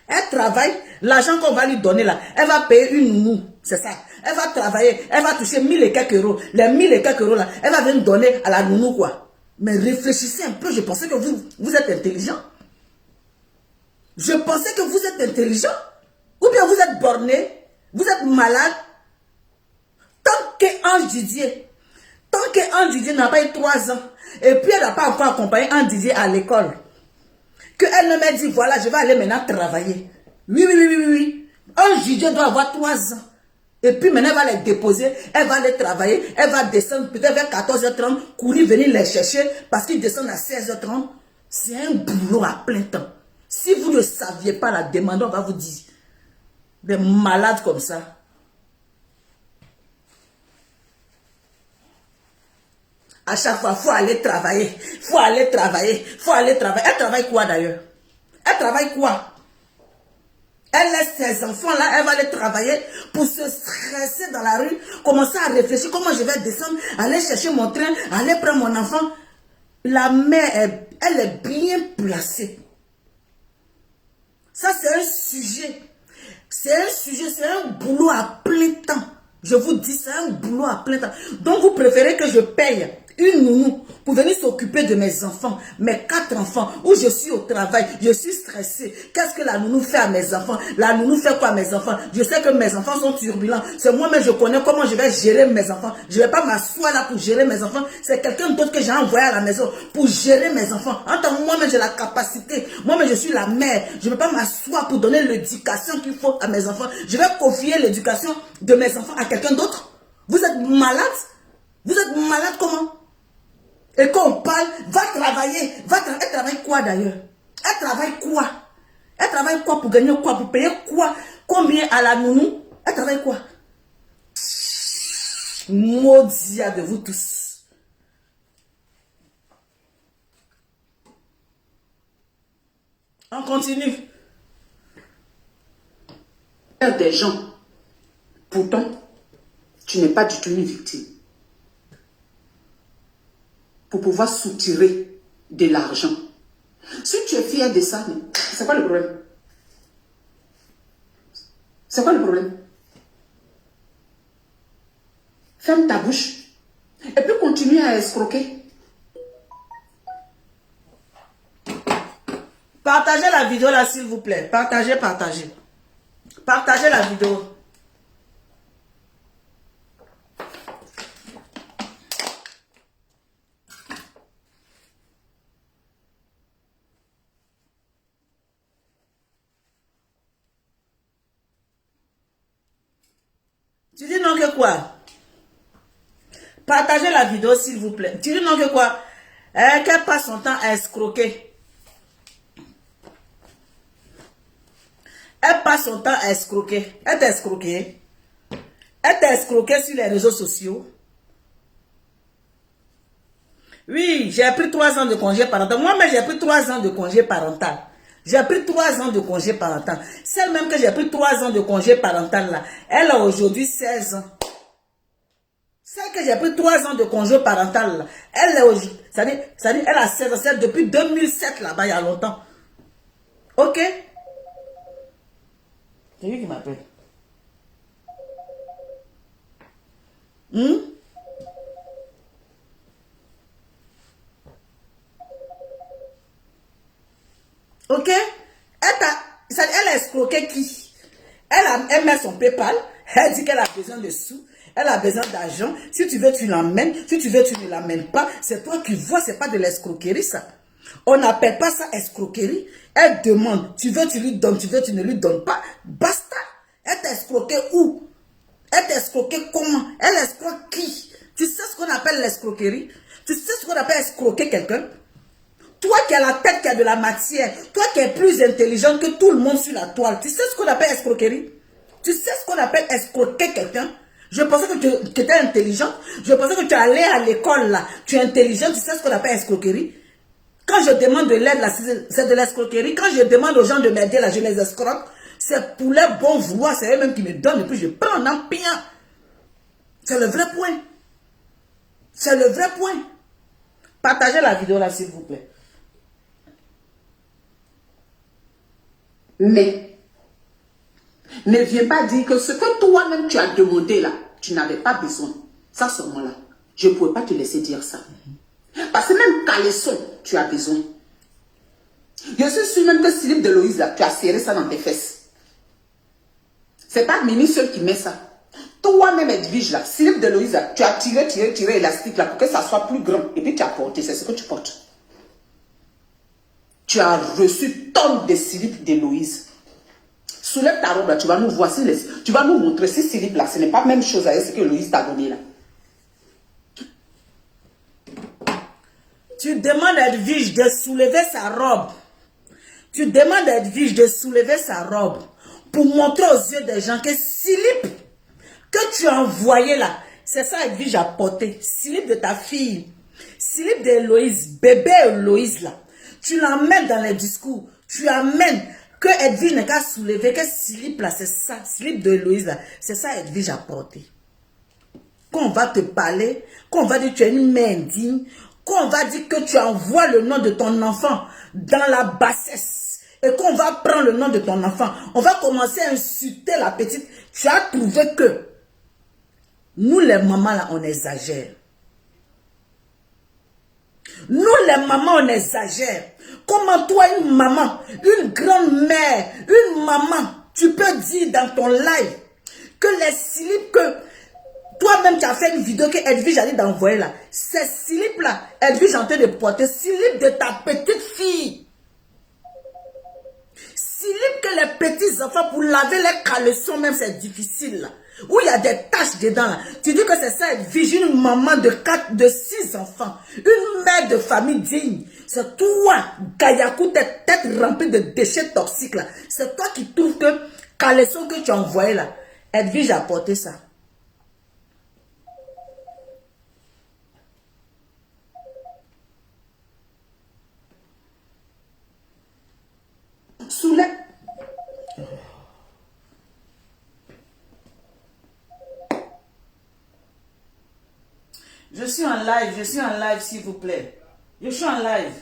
Elle travaille, l'argent qu'on va lui donner là, elle va payer une nounou, c'est ça. Elle va travailler, elle va toucher 1000 et quelques euros. Les 1000 et quelques euros là, elle va venir donner à la nounou quoi. Mais réfléchissez un peu, je pensais que vous êtes intelligent. Je pensais que vous êtes intelligent. Ou bien vous êtes borné, vous êtes malade. Tant qu'Ange Didier n'a pas eu 3 ans, et puis elle n'a pas encore accompagné Ange Didier à l'école. Qu'elle ne m'a dit, voilà, je vais aller maintenant travailler. Oui. Un juge doit avoir 3 ans. Et puis maintenant, elle va les déposer, elle va aller travailler, elle va descendre peut-être vers 14h30, courir, venir les chercher parce qu'ils descendent à 16h30. C'est un boulot à plein temps. Si vous ne saviez pas la demander, on va vous dire. Des malades comme ça. À chaque fois, il faut aller travailler. Il faut aller travailler. Il faut aller travailler. Elle travaille quoi d'ailleurs? Elle travaille quoi? Elle laisse ses enfants là, elle va aller travailler pour se stresser dans la rue, commencer à réfléchir comment je vais descendre, aller chercher mon train, aller prendre mon enfant. La mère, elle est bien placée. Ça, c'est un sujet. C'est un sujet, c'est un boulot à plein temps. Je vous dis, c'est un boulot à plein temps. Donc, vous préférez que je paye une nounou pour venir s'occuper de mes enfants, mes 4 enfants, où je suis au travail, je suis stressée. Qu'est-ce que la nounou fait à mes enfants? La nounou fait quoi à mes enfants? Je sais que mes enfants sont turbulents. C'est moi-même, je connais comment je vais gérer mes enfants. Je ne vais pas m'asseoir là pour gérer mes enfants. C'est quelqu'un d'autre que j'ai envoyé à la maison pour gérer mes enfants. En tant que moi-même, j'ai la capacité. Moi-même, je suis la mère. Je ne vais pas m'asseoir pour donner l'éducation qu'il faut à mes enfants. Je vais confier l'éducation de mes enfants à quelqu'un d'autre. Vous êtes malade? Vous êtes malade comment? Et quand on parle, va travailler. Elle travaille quoi d'ailleurs? Elle travaille quoi? Elle travaille quoi pour gagner quoi? Pour payer quoi? Combien à la nounou? Elle travaille quoi? Maudit de vous tous. On continue. Des gens. Pourtant, tu n'es pas du tout une victime. Pour pouvoir soutirer de l'argent. Si tu es fier de ça, c'est quoi le problème? C'est quoi le problème? Ferme ta bouche. Et puis continue à escroquer. Partagez la vidéo là s'il vous plaît. Partagez. Partagez la vidéo. Tu dis non que quoi? Partagez la vidéo s'il vous plaît. Tu dis non que quoi? Qu'elle passe son temps à escroquer. Elle passe son temps à escroquer. Elle t'a escroqué. Elle t'a escroqué sur les réseaux sociaux. Oui, j'ai pris 3 ans de congé parental. Moi-même, j'ai pris 3 ans de congé parental. J'ai pris 3 ans de congé parental. Celle même que j'ai pris 3 ans de congé parental là, elle a aujourd'hui 16 ans. Celle que j'ai pris 3 ans de congé parental là, elle est aujourd'hui, c'est-à-dire, elle a 16 ans, c'est depuis 2007 là-bas, il y a longtemps. Ok? C'est lui qui m'appelle. Ok? Elle a escroqué qui? Elle met son PayPal, elle dit qu'elle a besoin de sous, elle a besoin d'argent. Si tu veux, tu l'emmènes. Si tu veux, tu ne l'emmènes pas. C'est toi qui vois, c'est pas de l'escroquerie ça. On n'appelle pas ça escroquerie. Elle demande, tu veux, tu lui donnes, tu veux, tu ne lui donnes pas. Basta. Elle t'a escroqué où? Elle t'a escroqué comment? Elle escroque qui? Tu sais ce qu'on appelle l'escroquerie? Tu sais ce qu'on appelle escroquer quelqu'un? Toi qui as la tête qui a de la matière, toi qui es plus intelligent que tout le monde sur la toile, tu sais ce qu'on appelle escroquerie? Tu sais ce qu'on appelle escroquer quelqu'un? Je pensais que tu étais intelligent. Je pensais que tu allais à l'école là. Tu es intelligent, tu sais ce qu'on appelle escroquerie? Quand je demande de l'aide là, c'est de l'escroquerie. Quand je demande aux gens de m'aider là, je les escroque. C'est pour leur bon vouloir, c'est eux-mêmes qui me donnent et puis je prends en empiant. C'est le vrai point. C'est le vrai point. Partagez la vidéo là s'il vous plaît. Mais, ne viens pas dire que ce que toi-même tu as demandé là, tu n'avais pas besoin. Ça, ce moment-là, je ne pouvais pas te laisser dire ça. Parce que même caleçon, tu as besoin. Je suis sûre même que slip de Loïse là, tu as serré ça dans tes fesses. C'est pas Mimi seul qui met ça. Toi-même, Edwige là, slip de Loïse là, tu as tiré élastique là pour que ça soit plus grand. Et puis tu as porté, c'est ce que tu portes. tu as reçu tonnes de slips d'Héloïse. Soulève ta robe là, tu vas nous voir, tu vas nous montrer ces slips là, ce n'est pas la même chose avec ce que Héloïse t'a donné là. Tu demandes à Edwige de soulever sa robe. Tu demandes à Edwige de soulever sa robe pour montrer aux yeux des gens que slip que tu as envoyé là, c'est ça Edwige a porté. Slip de ta fille, slip d'Héloïse, bébé Héloïse là. Tu l'emmènes dans les discours. Tu amènes que Edwige n'est qu'à soulever, que slip là, c'est ça, slip de Héloïse là, c'est ça Edwige a porté. Quand on va te parler, quand on va dire que tu es une mère indigne, quand on va dire que tu envoies le nom de ton enfant dans la bassesse, et qu'on va prendre le nom de ton enfant, on va commencer à insulter la petite. Tu as trouvé que nous les mamans là, on exagère. Nous les mamans, on exagère. Comment toi, une maman, une grande-mère, une maman, tu peux dire dans ton live que les slips que toi-même tu as fait une vidéo que Edwige a dit d'envoyer là, ces slips là, Edwige est en train de porter, slips de ta petite fille. Slip que les petits enfants pour laver les caleçons même c'est difficile là. Où il y a des taches dedans là. Tu dis que c'est ça Edwige, une maman de 6 enfants, une mère de famille digne. C'est toi, Gayakou, tête remplie de déchets toxiques là. C'est toi qui trouves que caleçon que tu as envoyé là, Edwige a porté ça. Soulève. Je suis en live s'il vous plaît. Je suis en live.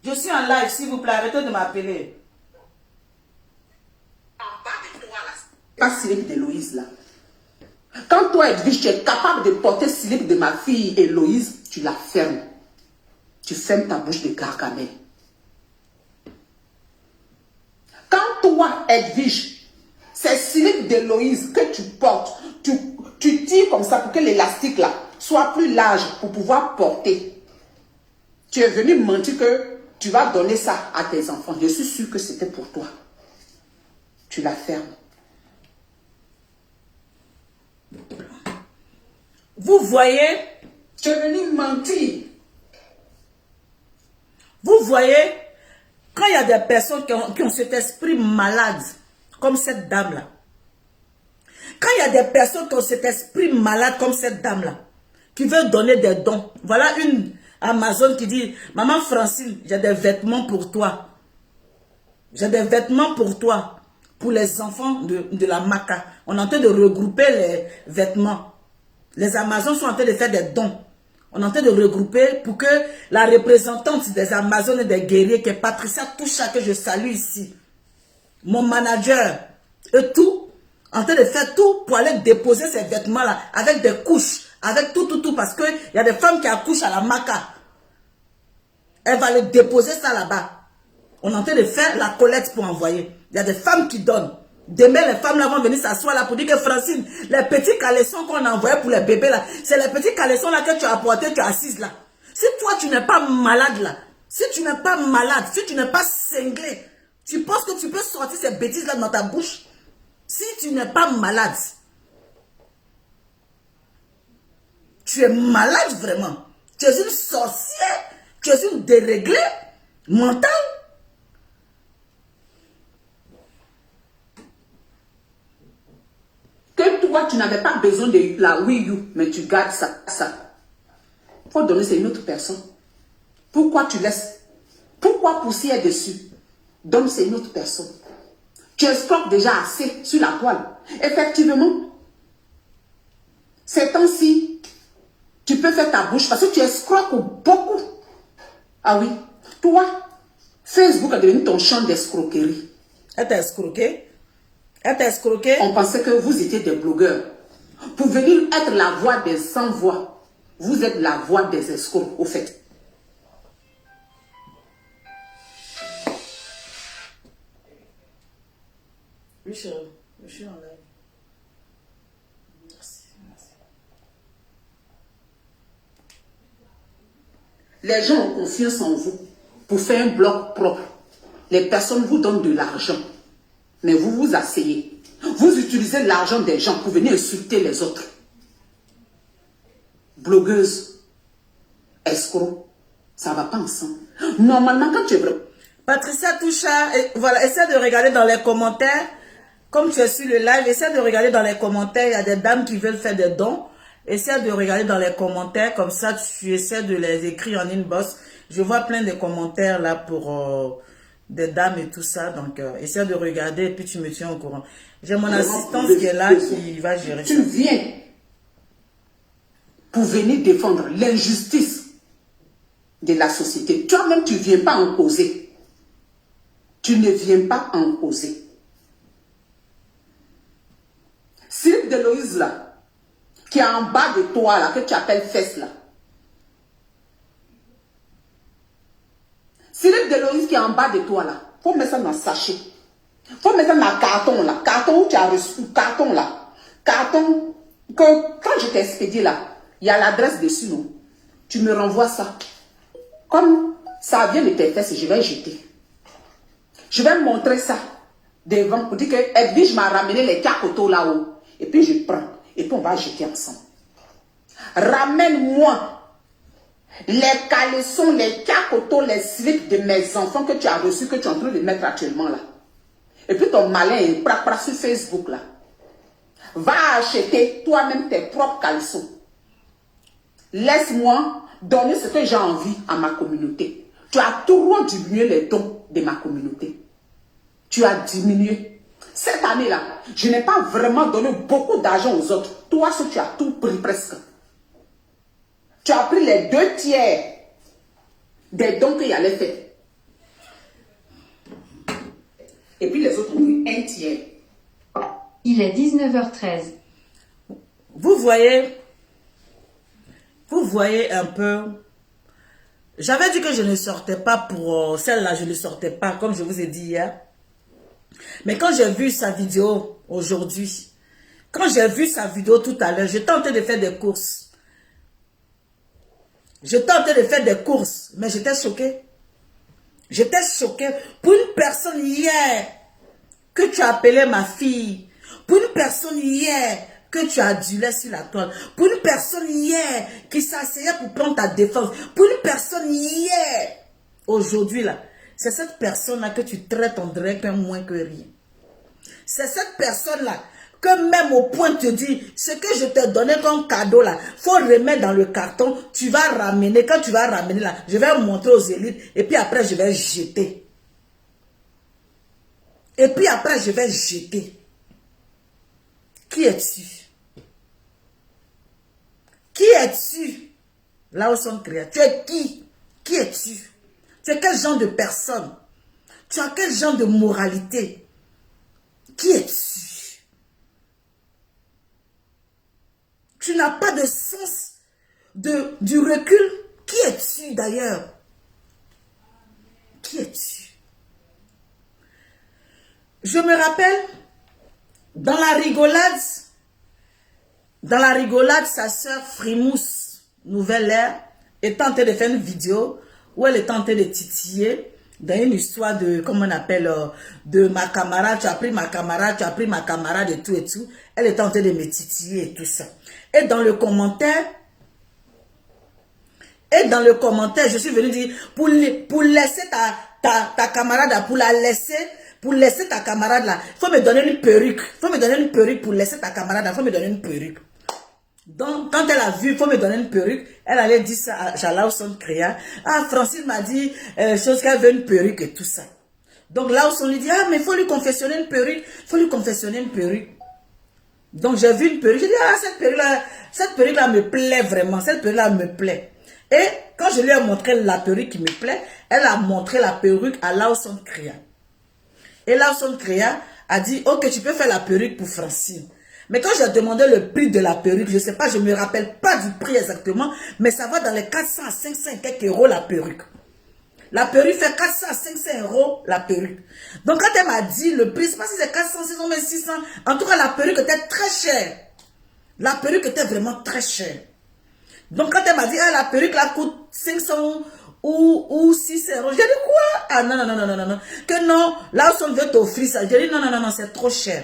Je suis en live s'il vous plaît, arrêtez de m'appeler. En bas de toi là. Pas slip d'Héloïse là. Quand toi Edwige, tu es capable de porter slip de ma fille Héloïse, tu la fermes. Tu fermes ta bouche de gargamel. Quand toi Edwige, c'est slip d'Héloïse que tu portes, tu tires comme ça pour que l'élastique là soit plus large pour pouvoir porter. Tu es venu mentir que tu vas donner ça à tes enfants. Je suis sûre que c'était pour toi. Tu la fermes. Vous voyez, Tu es venu mentir. vous voyez, quand il y a des personnes qui ont cet esprit malade, comme cette dame-là, quand il y a des personnes qui ont cet esprit malade comme cette dame-là, qui veut donner des dons, voilà une Amazon qui dit, maman Francine, j'ai des vêtements pour toi. J'ai des vêtements pour toi, pour les enfants de la Maca. On est en train de regrouper les vêtements. Les Amazones sont en train de faire des dons. On est en train de regrouper pour que la représentante des Amazones et des guerriers, qui est Patricia Toucha, que je salue ici, mon manager, et tout, en train de faire tout pour aller déposer ces vêtements-là avec des couches, avec tout, parce qu'il y a des femmes qui accouchent à la Maca. Elle va le déposer ça là-bas. On est en train de faire la collecte pour envoyer. Il y a des femmes qui donnent. Demain, les femmes là vont venir s'asseoir là pour dire que Francine, les petits caleçons qu'on a envoyés pour les bébés là, c'est les petits caleçons là que tu as apportés, tu es assise là. Si toi tu n'es pas malade là, si tu n'es pas malade, si tu n'es pas cinglé, tu penses que tu peux sortir ces bêtises là dans ta bouche? Si tu n'es pas malade, tu es malade vraiment. Tu es une sorcière, tu es une déréglée mentale. Que toi, tu n'avais pas besoin de la Wii U, mais tu gardes ça. Faut donner, c'est une autre personne. Pourquoi tu laisses? Pourquoi pousser dessus? Donne, c'est une autre personne. Tu escroques déjà assez sur la toile. Effectivement, ces temps-ci, tu peux faire ta bouche parce que tu escroques beaucoup. Ah oui, toi, Facebook a devenu ton champ d'escroquerie. Elle t'a escroqué? Elle t'a escroqué? On pensait que vous étiez des blogueurs. Pour venir être la voix des sans-voix, vous êtes la voix des escrocs, au fait. Oui, chérie. Je suis en live. Merci. Les gens ont confiance en vous pour faire un blog propre. Les personnes vous donnent de l'argent. Mais vous vous asseyez. Vous utilisez l'argent des gens pour venir insulter les autres. Blogueuse, escroc, ça ne va pas ensemble. Normalement, quand tu es... Patricia Toucha, voilà, essaie de regarder dans les commentaires. Comme tu es sur le live, essaie de regarder dans les commentaires. Il y a des dames qui veulent faire des dons. Essaie de regarder dans les commentaires. Comme ça, tu essaies de les écrire en inbox. Je vois plein de commentaires là pour des dames et tout ça. Donc, essaie de regarder et puis tu me tiens au courant. J'ai mon assistante qui est là qui va gérer ça. Tu viens pour venir défendre l'injustice de la société. Toi-même, tu ne viens pas en causer. Tu ne viens pas en causer. Philippe Deloïse là, qui est en bas de toi là, que tu appelles fesse là. Philippe Deloïse qui est en bas de toi là, faut mettre ça dans le sachet. Faut mettre ça dans le carton là. Carton où tu as reçu, carton là. Carton que quand je t'ai expédié là, il y a l'adresse dessus, non? Tu me renvoies ça. Comme ça vient de tes fesses, je vais jeter. Je vais montrer ça devant pour dire que Edwige m'a ramené les cacotos là-haut. Et puis je prends. Et puis on va jeter ensemble. Ramène-moi les caleçons, les cacotos, les slips de mes enfants que tu as reçus, que tu es en train de mettre actuellement là. Et puis ton malin est sur Facebook là. Va acheter toi-même tes propres caleçons. Laisse-moi donner ce que j'ai envie à ma communauté. Tu as trop diminué les dons de ma communauté. Tu as diminué. Cette année-là, je n'ai pas vraiment donné beaucoup d'argent aux autres. Toi, tu as tout pris presque. Tu as pris les 2/3 des dons qu'il allait faire. Et puis les autres ont pris 1/3. Il est 19h13. Vous voyez un peu. J'avais dit que je ne sortais pas pour celle-là, je ne sortais pas, comme je vous ai dit hier. Mais quand j'ai vu sa vidéo aujourd'hui, quand j'ai vu sa vidéo tout à l'heure, je tentais de faire des courses. Je tentais de faire des courses, mais j'étais choquée. J'étais choquée. Pour une personne hier que tu as appelé ma fille, pour une personne hier que tu adulais sur la toile, pour une personne hier qui s'asseyait pour prendre ta défense, pour une personne hier, aujourd'hui là, c'est cette personne-là que tu traites en direct moins que rien. C'est cette personne-là que même au point de te dire, ce que je t'ai donné comme cadeau là, faut remettre dans le carton, tu vas ramener, quand tu vas ramener là, je vais montrer aux élites, et puis après je vais jeter. Et puis après je vais jeter. Qui es-tu? Qui es-tu? Là où sont créés. Tu es qui? Qui es-tu? Tu es quel genre de personne? Tu as quel genre de moralité? Qui es-tu? Tu n'as pas de sens du recul. Qui es-tu d'ailleurs? Qui es-tu? Je me rappelle, dans la rigolade, sa sœur Frimousse, Nouvelle Ère, est en train de faire une vidéo où elle est en train de titiller dans une histoire de, comment on appelle, de ma camarade, tu as pris ma camarade, tu as pris ma camarade et tout et tout. Elle est en train de me titiller et tout ça. Et dans le commentaire, je suis venue dire, pour laisser ta camarade, pour laisser ta camarade là, il faut me donner une perruque. Il faut me donner une perruque pour laisser ta camarade là, il faut me donner une perruque. Donc, quand elle a vu, il faut me donner une perruque, elle allait dire ça à Jalawson Créa. Ah, Francine m'a dit, chose qu'elle veut une perruque et tout ça. Donc, Lawson lui dit, ah, mais il faut lui confessionner une perruque. Il faut lui confessionner une perruque. Donc, j'ai vu une perruque. J'ai dit, ah, cette perruque-là me plaît vraiment. Cette perruque-là me plaît. Et quand je lui ai montré la perruque qui me plaît, elle a montré la perruque à Lawson Créa. Et Lawson Créa a dit, ok, tu peux faire la perruque pour Francine. Mais quand j'ai demandé le prix de la perruque, je ne sais pas, je ne me rappelle pas du prix exactement, mais ça va dans les 400 à 500 et quelques euros la perruque. La perruque fait 400 à 500 euros la perruque. Donc quand elle m'a dit le prix, je ne sais pas si c'est 400, 600, mais 600. En tout cas, la perruque était très chère. La perruque était vraiment très chère. Donc quand elle m'a dit, ah, la perruque là coûte 500 ou 600 euros. J'ai dit quoi? Ah non, non, non, non, non, non. Que non, là où on veut t'offrir ça. J'ai dit non, non, non, non, c'est trop cher.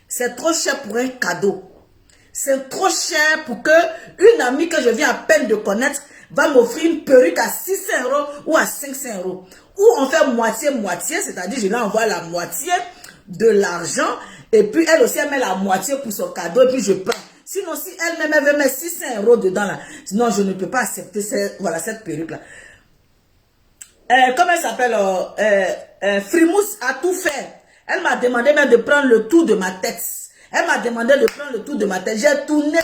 C'est trop cher pour un cadeau. C'est trop cher pour que une amie que je viens à peine de connaître va m'offrir une perruque à 600 euros ou à 500 euros. Ou on fait moitié-moitié, c'est-à-dire je lui envoie la moitié de l'argent et puis elle aussi elle met la moitié pour son cadeau et puis je prends. Sinon si elle-même elle veut mettre 600 euros dedans là, sinon je ne peux pas accepter voilà, cette perruque là. Comment elle s'appelle? Frimousse a tout fait. Elle m'a demandé même de prendre le tour de ma tête. Elle m'a demandé de prendre le tour de ma tête. J'ai tourné.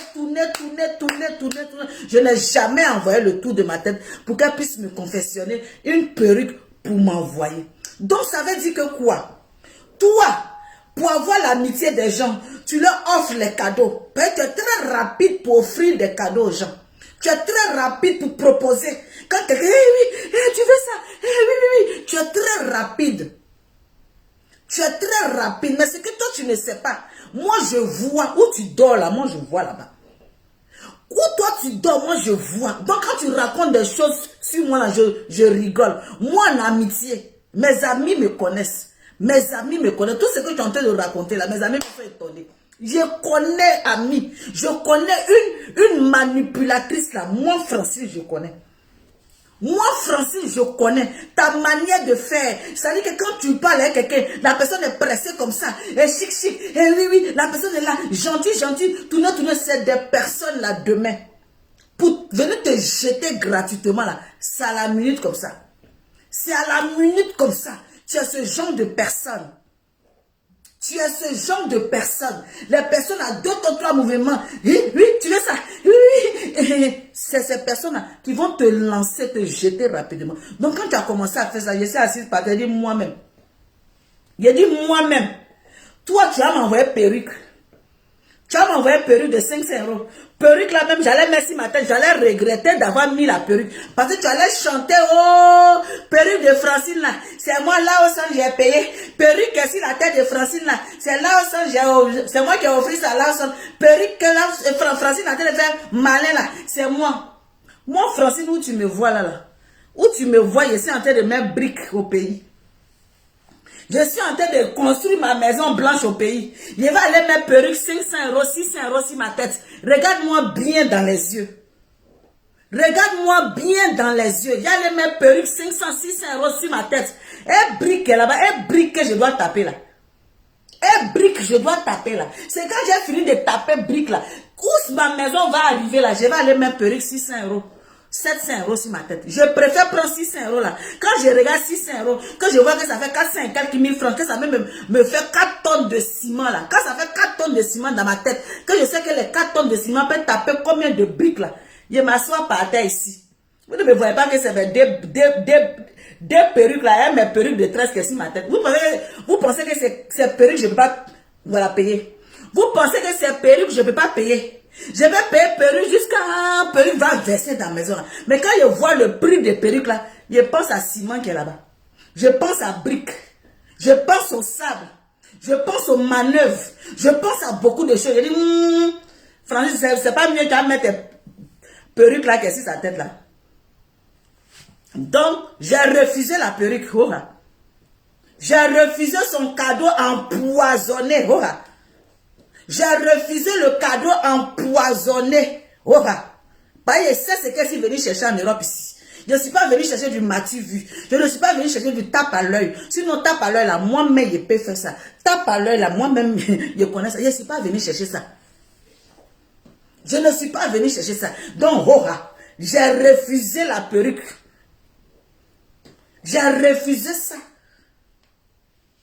Je n'ai jamais envoyé le tour de ma tête pour qu'elle puisse me confectionner une perruque pour m'envoyer. Donc ça veut dire que quoi? Toi, pour avoir l'amitié des gens, tu leur offres les cadeaux. Tu es très rapide pour offrir des cadeaux aux gens. Tu es très rapide pour proposer. Quand quelqu'un, oui, tu veux ça? Oui. Tu es très rapide. Tu es très rapide. Mais c'est que toi, tu ne sais pas. Moi, je vois où tu dors là. Moi, je vois là-bas. Où toi, tu dors, moi, je vois. Donc, quand tu racontes des choses sur moi, là, je rigole. Moi, en amitié, mes amis me connaissent. Mes amis me connaissent. Tout ce que tu es en train de raconter là, mes amis me font étonner. Je connais Ami. Je connais une manipulatrice là. Moi, Francis, je connais. Moi, Francis, je connais ta manière de faire. C'est-à-dire que quand tu parles avec quelqu'un, la personne est pressée comme ça, et chic, et oui, la personne est là, gentil, tourner, c'est des personnes là demain. Pour venir te jeter gratuitement là, c'est à la minute comme ça. C'est à la minute comme ça. Tu es ce genre de personne. Tu es ce genre de personne. Les personnes à 2 ou 3 mouvements. Oui, tu veux ça? Oui. C'est ces personnes-là qui vont te lancer, te jeter rapidement. Donc quand tu as commencé à faire ça, je suis assise par terre, j'ai dit moi-même. J'ai dit moi-même. Toi, tu vas m'envoyer perruque. Tu vas m'envoyer perruque de 500 euros. Perruque là même, j'allais mettre sur ma tête, j'allais regretter d'avoir mis la perruque. Parce que tu allais chanter, oh, perruque de Francine là. C'est moi là au centre j'ai payé. Perruque est sur la tête de Francine là. C'est là au centre c'est moi qui ai offert ça là au centre. Perruque que là, Francine a train de faire malin là. C'est moi. Moi Francine, où tu me vois là. Où tu me vois, je suis en train de mettre briques au pays. Je suis en train de construire ma maison blanche au pays. Je vais aller mettre perruque 500 euros, 600 euros sur ma tête. Regarde-moi bien dans les yeux. Regarde-moi bien dans les yeux. Je vais aller mettre perruque 500, 600 euros sur ma tête. Et brique là-bas, et brique que je dois taper là. Et brique, je dois taper là. C'est quand j'ai fini de taper brique là. Où ma maison va arriver là, je vais aller mettre perruque 600 euros. 700 euros sur ma tête. Je préfère prendre 600 euros là. Quand je regarde 600 euros, que je vois que ça fait 450 000 francs, que ça me fait 4 tonnes de ciment là. Quand ça fait 4 tonnes de ciment dans ma tête, que je sais que les 4 tonnes de ciment peuvent taper combien de briques là. Je m'assois par terre ici. Vous ne me voyez pas que ça fait des perruques là, mes perruques de 13 qui sont sur ma tête. Vous pensez que ces perruques, je ne peux pas voilà, payer. Vous pensez que ces perruques, je ne peux pas payer. Je vais payer perruque jusqu'à perruque va verser dans la maison. Mais quand je vois le prix des perruques là, je pense à ciment qui est là-bas. Je pense à briques. Je pense au sable. Je pense aux manœuvres. Je pense à beaucoup de choses. Je dis, Francis, c'est pas mieux qu'à mettre tes perruques là qui est sur sa tête là. Donc, j'ai refusé la perruque. Oh, j'ai refusé son cadeau empoisonné. Oh, j'ai refusé le cadeau empoisonné. Oh, je sais ce que je suis venu chercher en Europe ici. Je ne suis pas venu chercher du matu vu. Je ne suis pas venu chercher du tape à l'œil. Sinon, tape à l'œil là, moi-même, je peux faire ça. Tape à l'œil là, moi-même, je connais ça. Je ne suis pas venu chercher ça. Je ne suis pas venu chercher ça. Donc, oh, j'ai refusé la perruque. J'ai refusé ça.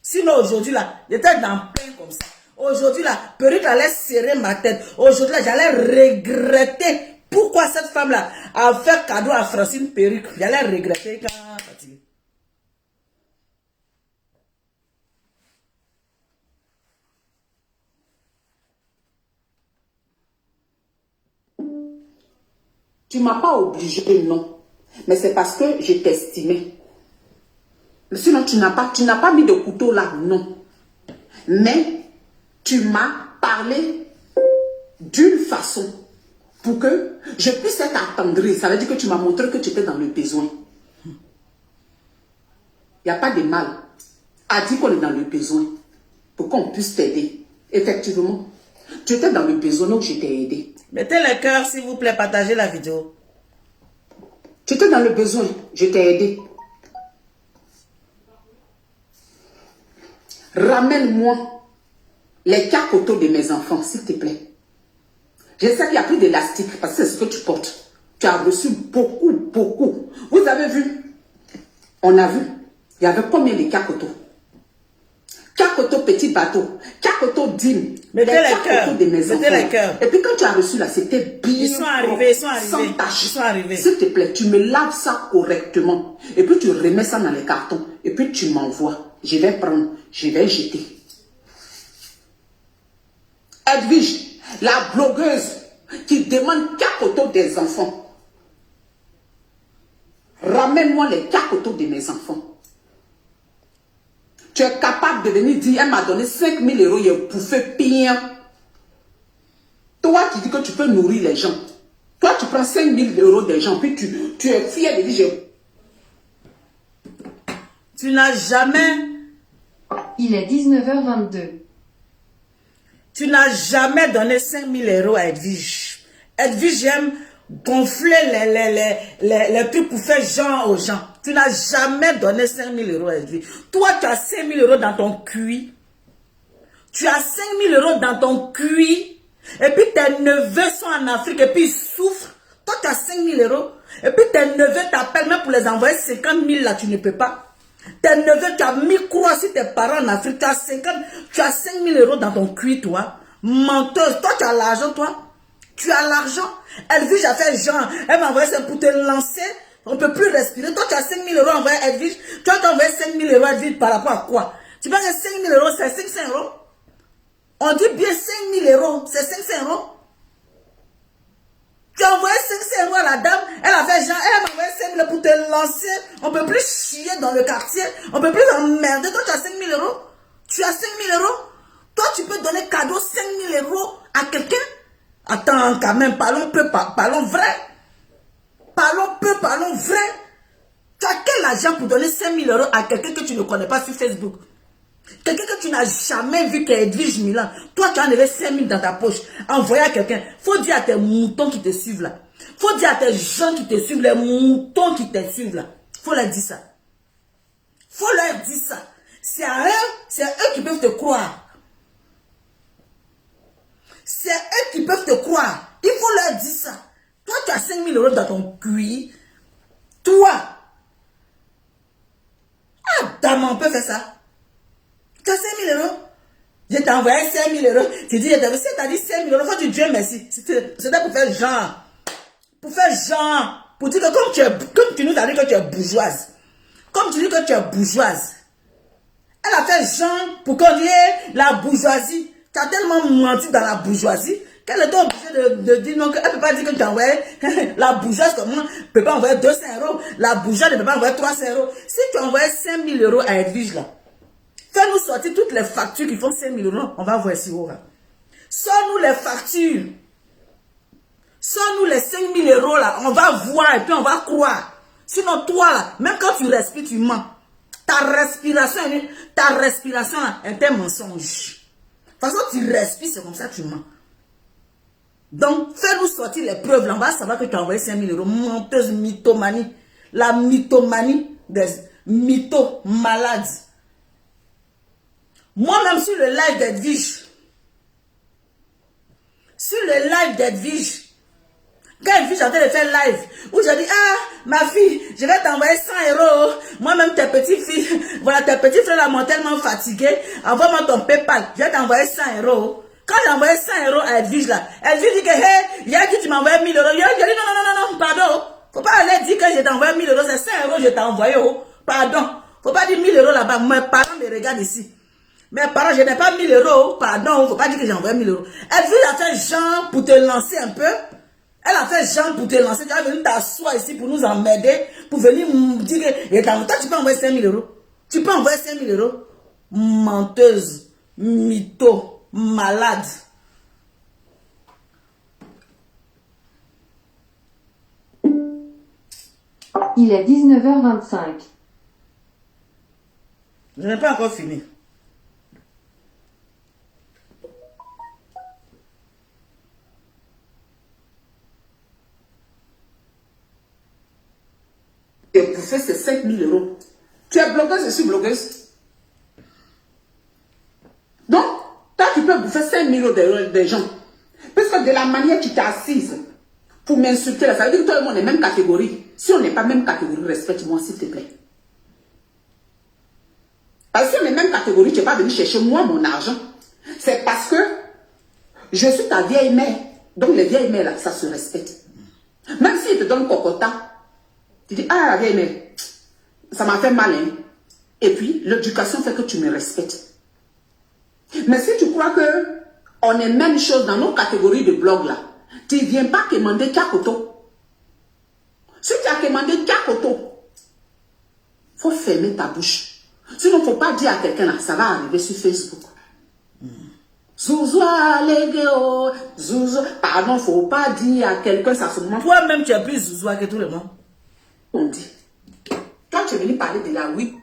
Sinon, aujourd'hui là, j'étais dans le pain comme ça. Aujourd'hui, la perruque allait serrer ma tête. Aujourd'hui, j'allais regretter pourquoi cette femme-là a fait cadeau à Francine perruque. J'allais regretter quand fatigué. Tu ne m'as pas obligé, non. Mais c'est parce que je t'estimais. Sinon, tu n'as pas mis de couteau là, non. Mais tu m'as parlé d'une façon pour que je puisse être attendrie. Ça veut dire que tu m'as montré que tu étais dans le besoin. Il n'y a pas de mal à dire qu'on est dans le besoin pour qu'on puisse t'aider. Effectivement, tu étais dans le besoin, donc je t'ai aidé. Mettez le cœur, s'il vous plaît, partagez la vidéo. Tu étais dans le besoin, je t'ai aidé. Ramène-moi les cacotos de mes enfants, s'il te plaît. Je sais qu'il n'y a plus d'élastique parce que c'est ce que tu portes. Tu as reçu beaucoup, beaucoup. Vous avez vu? On a vu. Il y avait combien de cacotos? Cacotos petit bateau. Cacotos dîme. Mettez les cœurs. De mes Mettez les cœurs. Et puis quand tu as reçu là, c'était bien. Ils sont arrivés, ils sont arrivés. Sans tache. Ils sont arrivés. S'il te plaît, tu me laves ça correctement. Et puis tu remets ça dans les cartons. Et puis tu m'envoies. Je vais prendre. Je vais jeter. Edwige, la blogueuse qui demande cacotos des enfants. Ramène-moi les cacotos de mes enfants. Tu es capable de venir dire, elle m'a donné 5 000 euros, il a bouffé bien. Toi, tu dis que tu peux nourrir les gens. Toi, tu prends 5 000 euros des gens, puis tu es fier de dire, Tu n'as jamais... Il est 19h22. Tu n'as jamais donné 5 000 euros à Edwige. Edwige, j'aime gonfler les trucs pour faire genre aux gens. Tu n'as jamais donné 5 000 euros à Edwige. Toi, tu as 5 000 euros dans ton cuit. Tu as 5 000 euros dans ton cuit. Et puis tes neveux sont en Afrique et puis ils souffrent. Toi, tu as 5 000 euros. Et puis tes neveux t'appellent même pour les envoyer 50 000 là, tu ne peux pas. Tes neveux, tu as mis quoi si tes parents en Afrique, tu as 5 000 euros dans ton cuit, toi. Menteuse, toi tu as l'argent, toi. Tu as l'argent. Edwige a fait genre, elle m'a envoyé ça pour te lancer. On ne peut plus respirer. Toi tu as 5 000 euros envoyé à Edwige. Toi tu as envoyé 5 000 euros à Edwige par rapport à quoi? Tu penses que 5 000 euros c'est 500 euros? On dit bien 5 000 euros, c'est 500 euros. Tu as envoyé 500 euros à la dame, elle a fait genre, elle m'a envoyé 5 000 pour te lancer. On ne peut plus chier dans le quartier, on ne peut plus emmerder. Toi, tu as 5 000 euros. Tu as 5 000 euros. Toi, tu peux donner cadeau 5 000 euros à quelqu'un. Attends, quand même, parlons peu, parlons vrai. Parlons peu, parlons vrai. Tu as quel argent pour donner 5 000 euros à quelqu'un que tu ne connais pas sur Facebook? Quelqu'un que tu n'as jamais vu qu'est Edwige Milan. Toi, tu as enlevé 5 000 dans ta poche. Envoyé à quelqu'un. Faut dire à tes moutons qui te suivent là. Faut dire à tes gens qui te suivent, les moutons qui te suivent là. Faut leur dire ça. Faut leur dire ça. C'est à eux, c'est eux qui peuvent te croire. C'est eux qui peuvent te croire. Il faut leur dire ça. Toi, tu as 5 000 euros dans ton cuir. Toi. Ah, dame, on peut faire ça. Tu as 5 000 euros. Je t'ai envoyé 5 000 euros. Tu dis, si tu as dit 5 000 euros, faut dire Dieu merci. C'était pour faire genre. Pour faire genre. Pour dire que comme tu nous as dit que tu es bourgeoise. Comme tu dis que tu es bourgeoise. Elle a fait genre pour qu'on dise la bourgeoisie. Tu as tellement menti dans la bourgeoisie qu'elle était obligée de dire non. Elle ne peut pas dire que tu as envoyé la bourgeoise comme moi. Ne peut pas envoyer 200 euros. La bourgeoise ne peut pas envoyer 300 euros. Si tu as envoyé 5 000 euros à Edwige là. Fais-nous sortir toutes les factures qui font 5 000 euros. On va voir si on va. Sors-nous les factures. Sors-nous les 5 000 euros là. On va voir et puis on va croire. Sinon toi là, même quand tu respires, tu mens. Ta respiration là, est un mensonge. De toute façon, tu respires, c'est comme ça que tu mens. Donc, fais-nous sortir les preuves là. On va savoir que tu as envoyé 5 000 euros. Menteuse mythomanie. La mythomanie des mythos malades. Moi-même sur le live d'Edwige, quand Edwige a fait le live, où j'ai dit, ah, ma fille, je vais t'envoyer 100 euros. Moi-même, tes petites filles, voilà, tes petits frères là m'ont tellement fatigué. Envoie-moi ton PayPal, je vais t'envoyer 100 euros. Quand j'ai envoyé 100 euros à Edwige là, Edwige dit que, hey, il y a qui tu m'as envoyé 1000 euros. J'ai dit, non, pardon. Faut pas aller dire que je t'ai envoyé 1000 euros, c'est 100 euros que je t'ai envoyé, oh. Pardon. Faut pas dire 1000 euros là-bas. Mes parents me regardent ici. Mes parents, je n'ai pas 1000 euros, pardon, faut pas dire que j'ai envoyé 1000 euros. Edwige a fait genre pour te lancer un peu. Elle a fait genre pour te lancer. Tu vas venir t'asseoir ici pour nous emmerder, pour venir me dire que toi, tu peux envoyer 5 000 euros. Tu peux envoyer 5 000 euros. Menteuse, mytho, malade. Il est 19h25. Je n'ai pas encore fini. Tu as bouffé ces 5 000 euros. Tu es blogueuse, je suis blogueuse. Donc, toi, tu peux bouffer 5 000 euros des gens. Parce que de la manière tu t'es assise pour m'insulter, ça veut dire que toi et moi, on est même catégorie. Si on n'est pas même catégorie, respecte-moi, s'il te plaît. Parce que si on est même catégorie, tu n'es pas venu chercher moi mon argent. C'est parce que je suis ta vieille mère. Donc, les vieilles mères, là, ça se respecte. Même s'ils te donnent cocota, tu dis, ah, la vieille mère, ça m'a fait mal, hein. Et puis, l'éducation fait que tu me respectes. Mais si tu crois que on est même chose dans nos catégories de blog là, tu ne viens pas commander Kakoto. Si tu as commandé Kakoto, il faut fermer ta bouche. Sinon, il ne faut pas dire à quelqu'un là, ça va arriver sur Facebook. Zouzou, alléguéo, zouzou. Pardon, il ne faut pas dire à quelqu'un ça se demande. Toi-même, tu es plus zouzou que tout le monde. On dit. Quand tu es venu parler de la oui.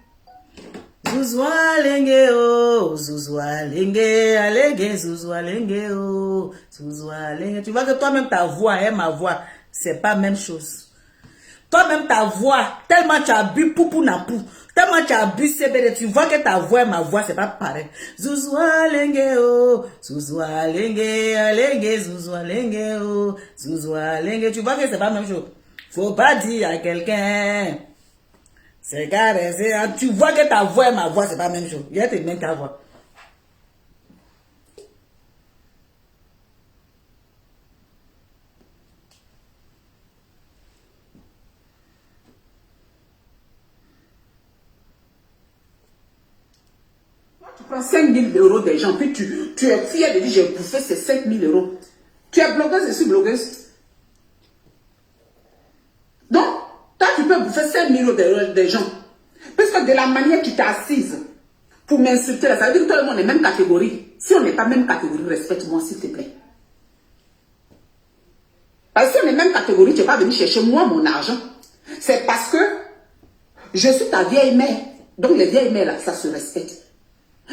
Zouzoua lenge oh, zouzoua lenge, alege, zouzoua lenge oh, zouzoua lenge. Tu vois que toi-même ta voix et ma voix, c'est pas la même chose. Toi-même ta voix, tellement tu as bu poupou napou, tellement tu as bu CBD, tu vois que ta voix et ma voix, c'est pas pareil. Zouzoua lenge oh, zouzoua lenge, alege, zouzoua lenge oh, zouzoua lenge. Tu vois que c'est pas la même chose. Faut pas dire à quelqu'un. C'est carré, tu vois que ta voix et ma voix, c'est pas la même chose. Il y a tes mêmes ta voix. Tu prends 5 000 euros des gens, puis tu es fier de dire j'ai bouffé ces 5 000 euros. Tu es blogueuse, je suis blogueuse. Donc, toi, tu peux bouffer 5 000 euros des gens. Parce que de la manière tu t'es assise pour m'insulter, ça veut dire que tout le monde est même catégorie. Si on n'est pas même catégorie, respecte-moi, s'il te plaît. Parce que si on est même catégorie, tu n'es pas venu chercher moi mon argent. C'est parce que je suis ta vieille mère. Donc, les vieilles mères, là, ça se respecte.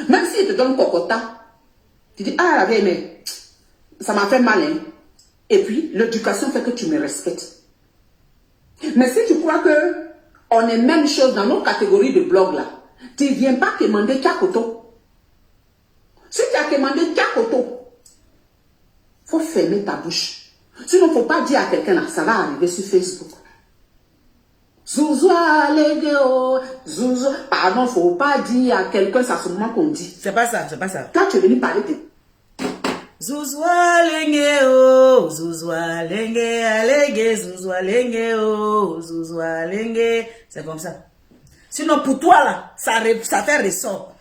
Même s'ils te donnent cocota, tu dis, ah, la vieille mère, ça m'a fait mal, hein. Et puis, l'éducation fait que tu me respectes. Mais si tu crois que on est même chose dans nos catégories de blog là, tu ne viens pas commander Kakoto. Si tu as commandé Kakoto, il faut fermer ta bouche. Sinon, il ne faut pas dire à quelqu'un là, ça va arriver sur Facebook. Zouzou, alléguéo, zouzou. Pardon, il ne faut pas dire à quelqu'un, ça seulement qu'on dit. C'est pas ça, c'est pas ça. Quand tu es venu parler de... Zouzoua lenge oh, zouzoua lenge, alege, zouzoua lenge oh, zouzoua lenge. C'est comme ça. Sinon pour toi là, ça fait ressort.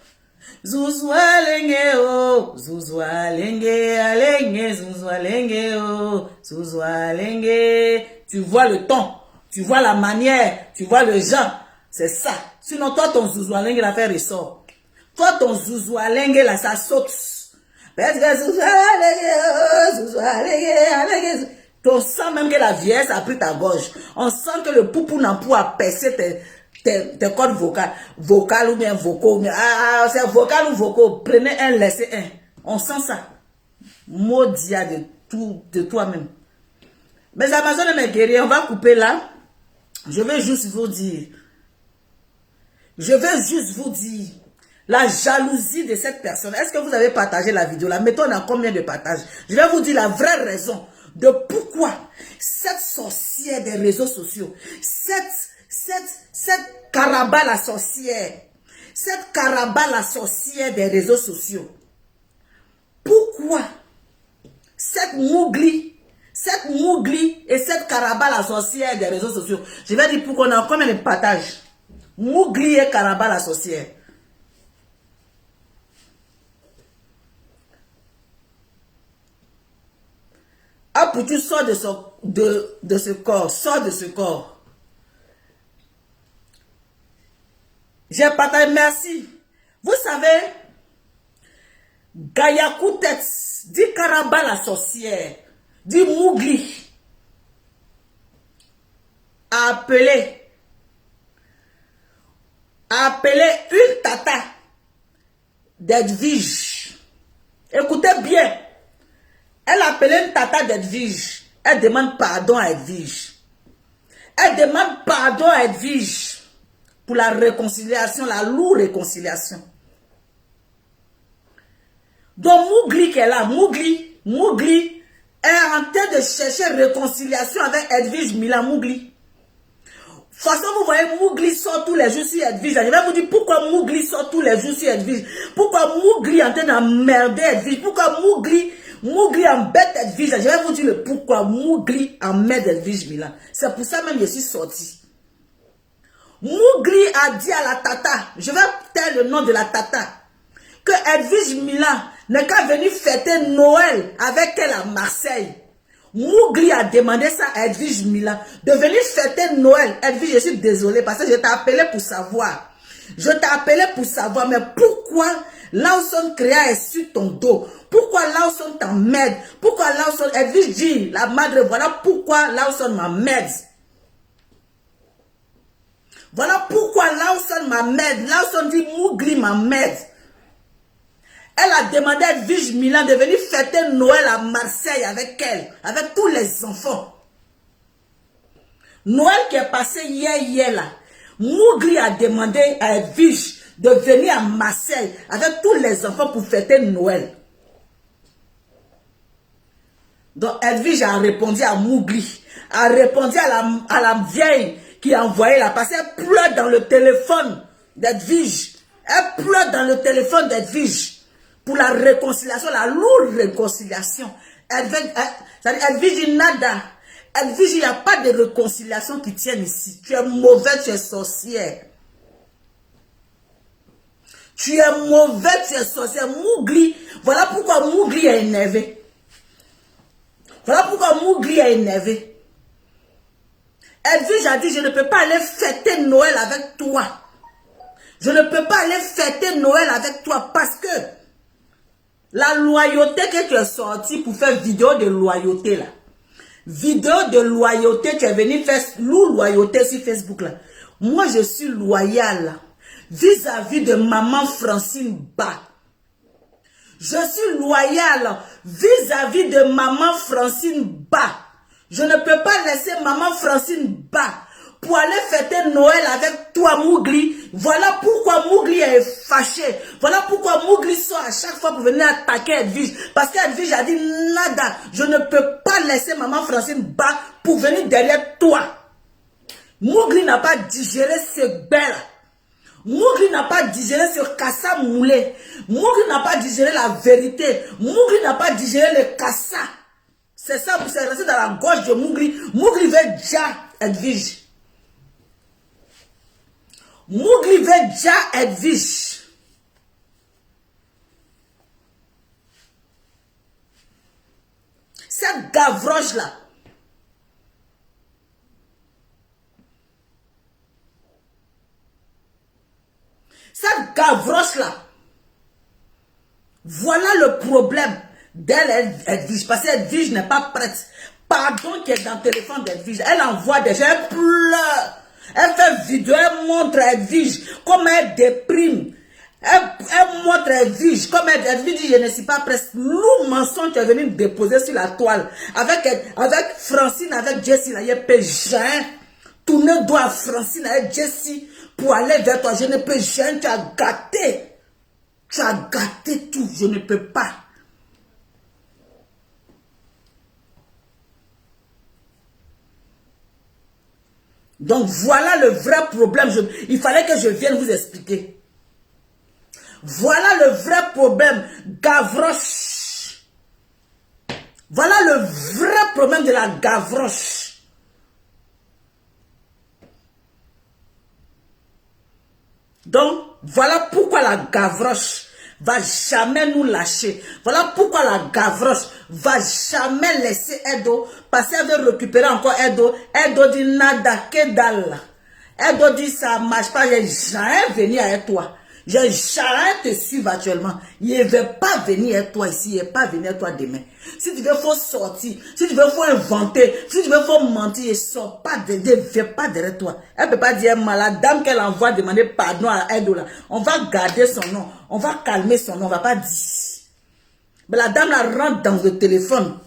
Zouzoua lenge oh, zouzoua lenge, alege, zouzoua lenge oh, zouzoua lenge. Tu vois le ton, tu vois la manière, tu vois le genre. C'est ça. Sinon toi ton zouzoua lenge là fait ressort. Toi ton zouzoua lenge là ça saute. On sent même que la vieillesse a pris ta gorge. On sent que le poupou nampou a percé tes cordes vocales. Vocales ou bien vocaux. C'est vocal ou vocaux. Prenez un, laissez un. On sent ça. Maudia de toi-même. Mes Amazones et mes guerriers, on va couper là. Je vais juste vous dire. La jalousie de cette personne. Est-ce que vous avez partagé la vidéo là? Mettons dans combien de partages? Je vais vous dire la vraie raison de pourquoi cette sorcière des réseaux sociaux, cette carabale la sorcière des réseaux sociaux, pourquoi cette mougli et cette carabale la sorcière des réseaux sociaux, je vais dire pourquoi on a combien de partages? Mougli et carabale la sorcière. Ah, pour tu sors de ce corps, sors de ce corps. J'ai partagé, merci. Vous savez, Gayakou tête, dit Karaba la sorcière, dit Mougli, a appelé une tata d'Edwige. Écoutez bien. Elle appelait une tata d'Edwige. Elle demande pardon à Edwige. Elle demande pardon à Edwige pour la réconciliation, la lourde réconciliation. Donc Mougli qui est là, Mougli est en train de chercher réconciliation avec Edwige Milan Mougli. De toute façon, vous voyez, Mougli sort tous les jours sur Edwige. Je vais vous dire pourquoi Mougli sort tous les jours sur Edwige. Pourquoi Mougli est en train d'emmerder Edwige. Pourquoi Mougli embête Edwige. Je vais vous dire le pourquoi Mougli emmerde Edwige Milan. C'est pour ça même que je suis sorti. Mougli a dit à la tata, je vais taire le nom de la tata, que Edwige Milan n'est qu'à venir fêter Noël avec elle à Marseille. Mougli a demandé ça à Edwige Milan, de venir fêter Noël. Edwige, je suis désolée parce que je t'ai appelé pour savoir. Je t'ai appelé pour savoir, mais pourquoi Lawson Créa est sur ton dos? Pourquoi Lawson t'emmerde? Pourquoi Lawson, Edwige dit, la madre, voilà pourquoi Lawson m'emmerde. Voilà pourquoi Lawson m'emmerde. Lawson dit, Mougli m'emmerde. Elle a demandé à Edwige Milan de venir fêter Noël à Marseille avec elle, avec tous les enfants. Noël qui est passé hier là. Mougli a demandé à Edwige de venir à Marseille avec tous les enfants pour fêter Noël. Donc Edwige a répondu à Mougli, a répondu à la vieille qui a envoyé là, parce qu'elle pleure dans le téléphone d'Edwige. Elle pleure dans le téléphone d'Edwige. Pour la réconciliation, la lourde réconciliation. Edwige dit nada. Edwige, il n'y a pas de réconciliation qui tienne ici. Tu es mauvais, tu es sorcière. Tu es mauvais, tu es sorcière. Mougli, voilà pourquoi Mougli est énervé. Voilà pourquoi Mougli est énervé. Edwige a dit, je ne peux pas aller fêter Noël avec toi. Je ne peux pas aller fêter Noël avec toi parce que la loyauté que tu es sorti pour faire vidéo de loyauté là. Vidéo de loyauté, tu es venu faire loyauté sur Facebook là. Moi je suis loyal vis-à-vis de maman Francine Ba. Je suis loyal vis-à-vis de maman Francine Ba. Je ne peux pas laisser maman Francine Ba pour aller fêter Noël avec toi, Mougli. Voilà pourquoi Mougli est fâché. Voilà pourquoi Mougli sort à chaque fois pour venir attaquer Edwige. Parce qu'Edwige a dit nada. Je ne peux pas laisser maman Francine Ba pour venir derrière toi. Mougli n'a pas digéré ce bel. Mougli n'a pas digéré ce Kassa moulé. Mougli n'a pas digéré la vérité. Mougli n'a pas digéré le Kassa. C'est ça, c'est resté dans la gorge de Mougli. Mougli veut déjà Edwige. Mougli veut déjà Edwige. Cette gavroche là. Cette gavroche là. Voilà le problème d'elle, Edwige. Parce qu'Edwige n'est pas prête. Pardon qui est dans le téléphone d'Edwige. Elle envoie des gens, elle pleure. Elle fait vidéo, elle montre Edwige comment elle déprime. Elle montre Edwige comme Edwige dit je ne suis pas prête. Lourd mensonge tu es venu déposer sur la toile. Avec Francine, avec Jessie, là, il peut jamais tourner doigt à Francine avec Jessie pour aller vers toi. Je ne peux jamais, tu as gâté. Tu as gâté tout, je ne peux pas. Donc voilà le vrai problème. Il fallait que je vienne vous expliquer. Voilà le vrai problème. Gavroche. Voilà le vrai problème de la Gavroche. Donc voilà pourquoi la Gavroche va jamais nous lâcher. Voilà pourquoi la Gavroche va jamais laisser Edo, parce qu'elle veut récupérer encore Edo. Edo dit nada, que dalle. Edo dit ça marche pas, j'ai jamais venu avec toi. J'arrête de te suivre actuellement. Il ne va pas venir à toi ici, il ne va pas venir à toi demain. Si tu veux faut sortir, si tu veux faut inventer, si tu veux faut mentir, il ne sort pas de, ne viens pas derrière toi. Elle ne peut pas dire, la dame qu'elle envoie demander pardon à Edo là. On va garder son nom, on va calmer son nom, on ne va pas dire. Mais la dame la rentre dans le téléphone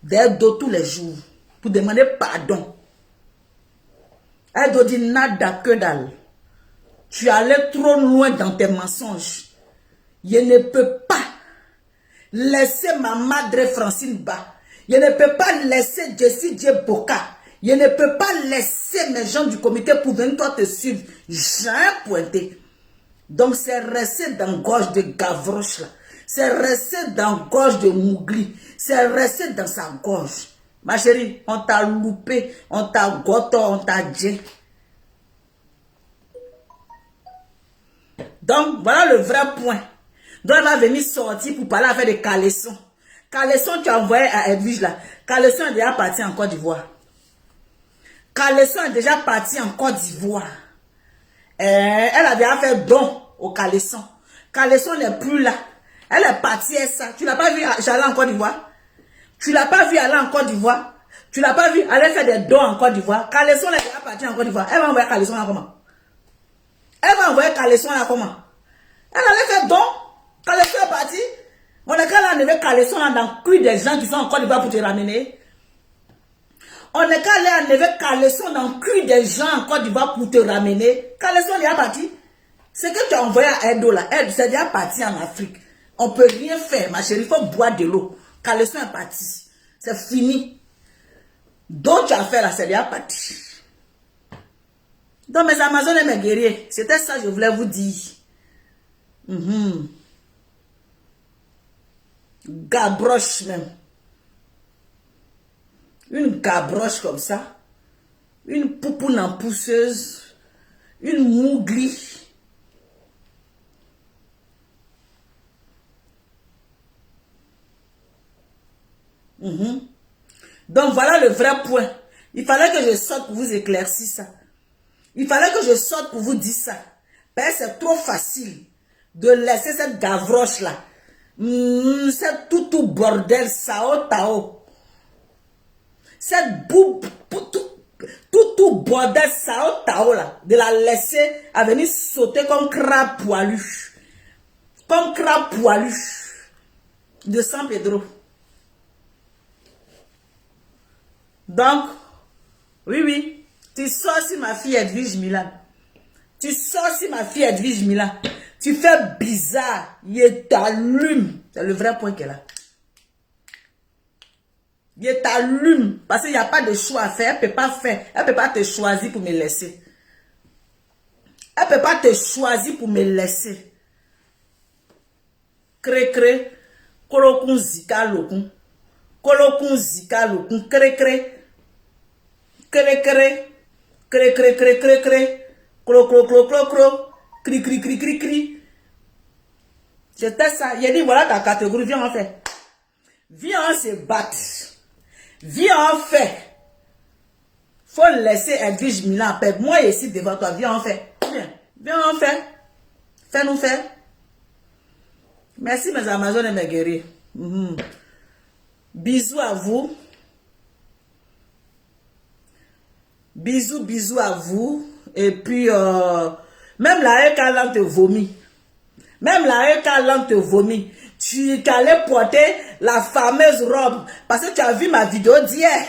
d'Edo tous les jours pour demander pardon. Edo dit nada que dalle. Tu es allé trop loin dans tes mensonges. Je ne peux pas laisser ma madre Francine Ba. Je ne peux pas laisser Jessie Djeboka. Je ne peux pas laisser mes gens du comité pour venir toi te suivre. J'ai pointé. Donc c'est resté dans gorge de Gavroche là. C'est resté dans gorge de Mougli. C'est resté dans sa gorge. Ma chérie, on t'a loupé, on t'a goto, on t'a dit. Donc, voilà le vrai point. Donc, elle va venir sortir pour parler avec des caleçons. Caleçon, tu as envoyé à Edwige là. Caleçon est déjà parti en Côte d'Ivoire. Caleçon est déjà parti en Côte d'Ivoire. Elle a déjà fait don au Caleçon. Caleçon n'est plus là. Elle est partie à ça. Tu l'as pas vu aller en Côte d'Ivoire? Tu l'as pas vu aller en Côte d'Ivoire? Tu l'as pas vu aller faire des dons en Côte d'Ivoire? Caleçon est déjà parti en Côte d'Ivoire. Elle va envoyer Caleçon là comment? Elle va envoyer Caleçon là comment? Elle allait faire don. Caleçon est parti. On est qu'à enlever Caleçon là dans le cul des gens qui sont en Côte d'Ivoire pour te ramener. On est qu'à aller enlever Caleçon dans le cul des gens en Côte d'Ivoire pour te ramener. Caleçon est déjà parti. Ce que tu as envoyé à Edo là, c'est déjà parti en Afrique. On ne peut rien faire, ma chérie. Il faut boire de l'eau. Caleçon est parti. C'est fini. Donc tu as fait là, c'est déjà parti. Donc mes Amazones et mes guerriers, c'était ça que je voulais vous dire. Gabroche même. Une gabroche comme ça. Une poupoune en pousseuse. Une mougli. Donc voilà le vrai point. Il fallait que je sorte pour vous éclaircir ça. Il fallait que je sorte pour vous dire ça. Ben, c'est trop facile de laisser cette gavroche là. Cette tout bordel, sao tao. Cette boube, tout bordel, sao tao là. De la laisser à venir sauter comme crabe poilu. Comme crabe poilu. De San Pedro. Donc, oui, tu sors si ma fille Edwige Milan. Tu sors si ma fille Edwige Milan. Tu fais bizarre. Il t'allume. C'est le vrai point qu'elle a. Il t'allume. Parce qu'il n'y a pas de choix à faire. Elle ne peut pas faire. Elle ne peut pas te choisir pour me laisser. Elle ne peut pas te choisir pour me laisser. Cré. Kolokun zika lokun. Kolokun zika lokun. Cré. Cro. Cri. C'était ça. Il a dit voilà ta catégorie. Viens en fait. Viens en se battre. Viens en fait. Faut laisser Edwige Milan en paix. Moi ici devant toi. Viens en fait. Viens en fait. Fais-nous faire. Merci mes Amazones et mes guerriers. Bisous à vous. Bisous à vous. Et puis, même la Eka Langue te vomit. Même la Eka Langue te vomit. Tu allais porter la fameuse robe. Parce que tu as vu ma vidéo d'hier.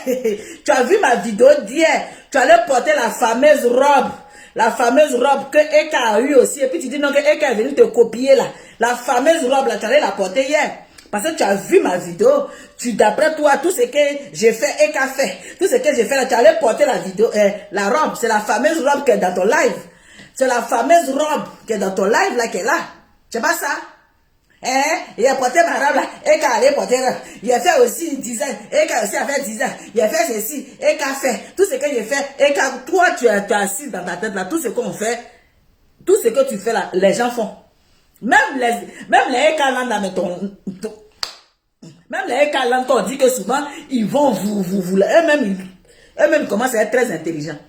Tu as vu ma vidéo d'hier. Tu allais porter la fameuse robe. La fameuse robe que Eka a eu aussi. Et puis tu dis non que Eka est venu te copier là. La fameuse robe là, tu allais la porter hier. Parce que tu as vu ma vidéo, d'après toi, tout ce que j'ai fait, Eka fait. Tout ce que j'ai fait là, tu allais porter la vidéo, la robe. C'est la fameuse robe qui est dans ton live. C'est la fameuse robe qui est dans ton live là, qui est là. C'est pas ça? Il a porté ma robe là, Eka allait porter là. Il a fait aussi 10 ans, Eka aussi a fait 10 ans. Il a fait ceci, Eka fait. Tout ce que j'ai fait, Eka, toi tu es assis dans ta tête là, tout ce qu'on fait, tout ce que tu fais là, les gens font. Même les Eka là, même les Eka là, on dit que souvent, ils vont eux-mêmes commencent à être très intelligents.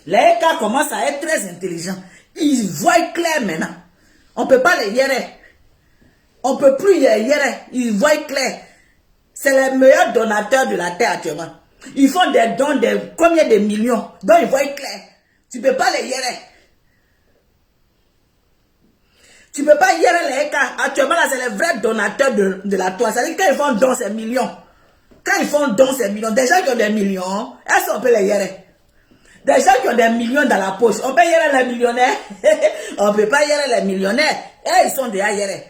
Les Eka commencent à être très intelligents. Ils voient clair maintenant. On ne peut pas les hier. On ne peut plus les hier. Ils voient clair. C'est les meilleurs donateurs de la terre actuellement. Ils font des dons de combien de millions. Donc ils voient clair. Tu ne peux pas les hier. Tu ne peux pas hier les cas. Actuellement, là, c'est les vrais donateurs de la toile. C'est-à-dire quand ils font don, c'est millions. Quand ils font don, c'est millions. Des gens qui ont des millions, est-ce qu'on peut les hier? Des gens qui ont des millions dans la poche, on peut hier les millionnaires? On ne peut pas hier les millionnaires. Et ils sont déjà hier.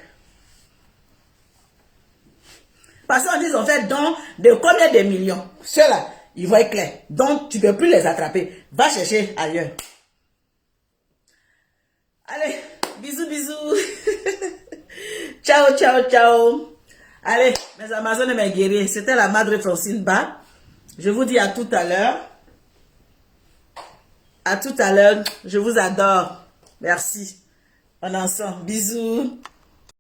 Parce qu'on dit qu'ils ont fait don de combien de millions. Ceux-là, ils voient clair. Donc, tu ne peux plus les attraper. Va chercher ailleurs. Allez, bisous, bisous. Ciao, ciao, ciao. Allez, mes Amazones et mes guerriers, c'était la Madre Francine Ba. Je vous dis à tout à l'heure. À tout à l'heure. Je vous adore. Merci. On est ensemble. Bisous.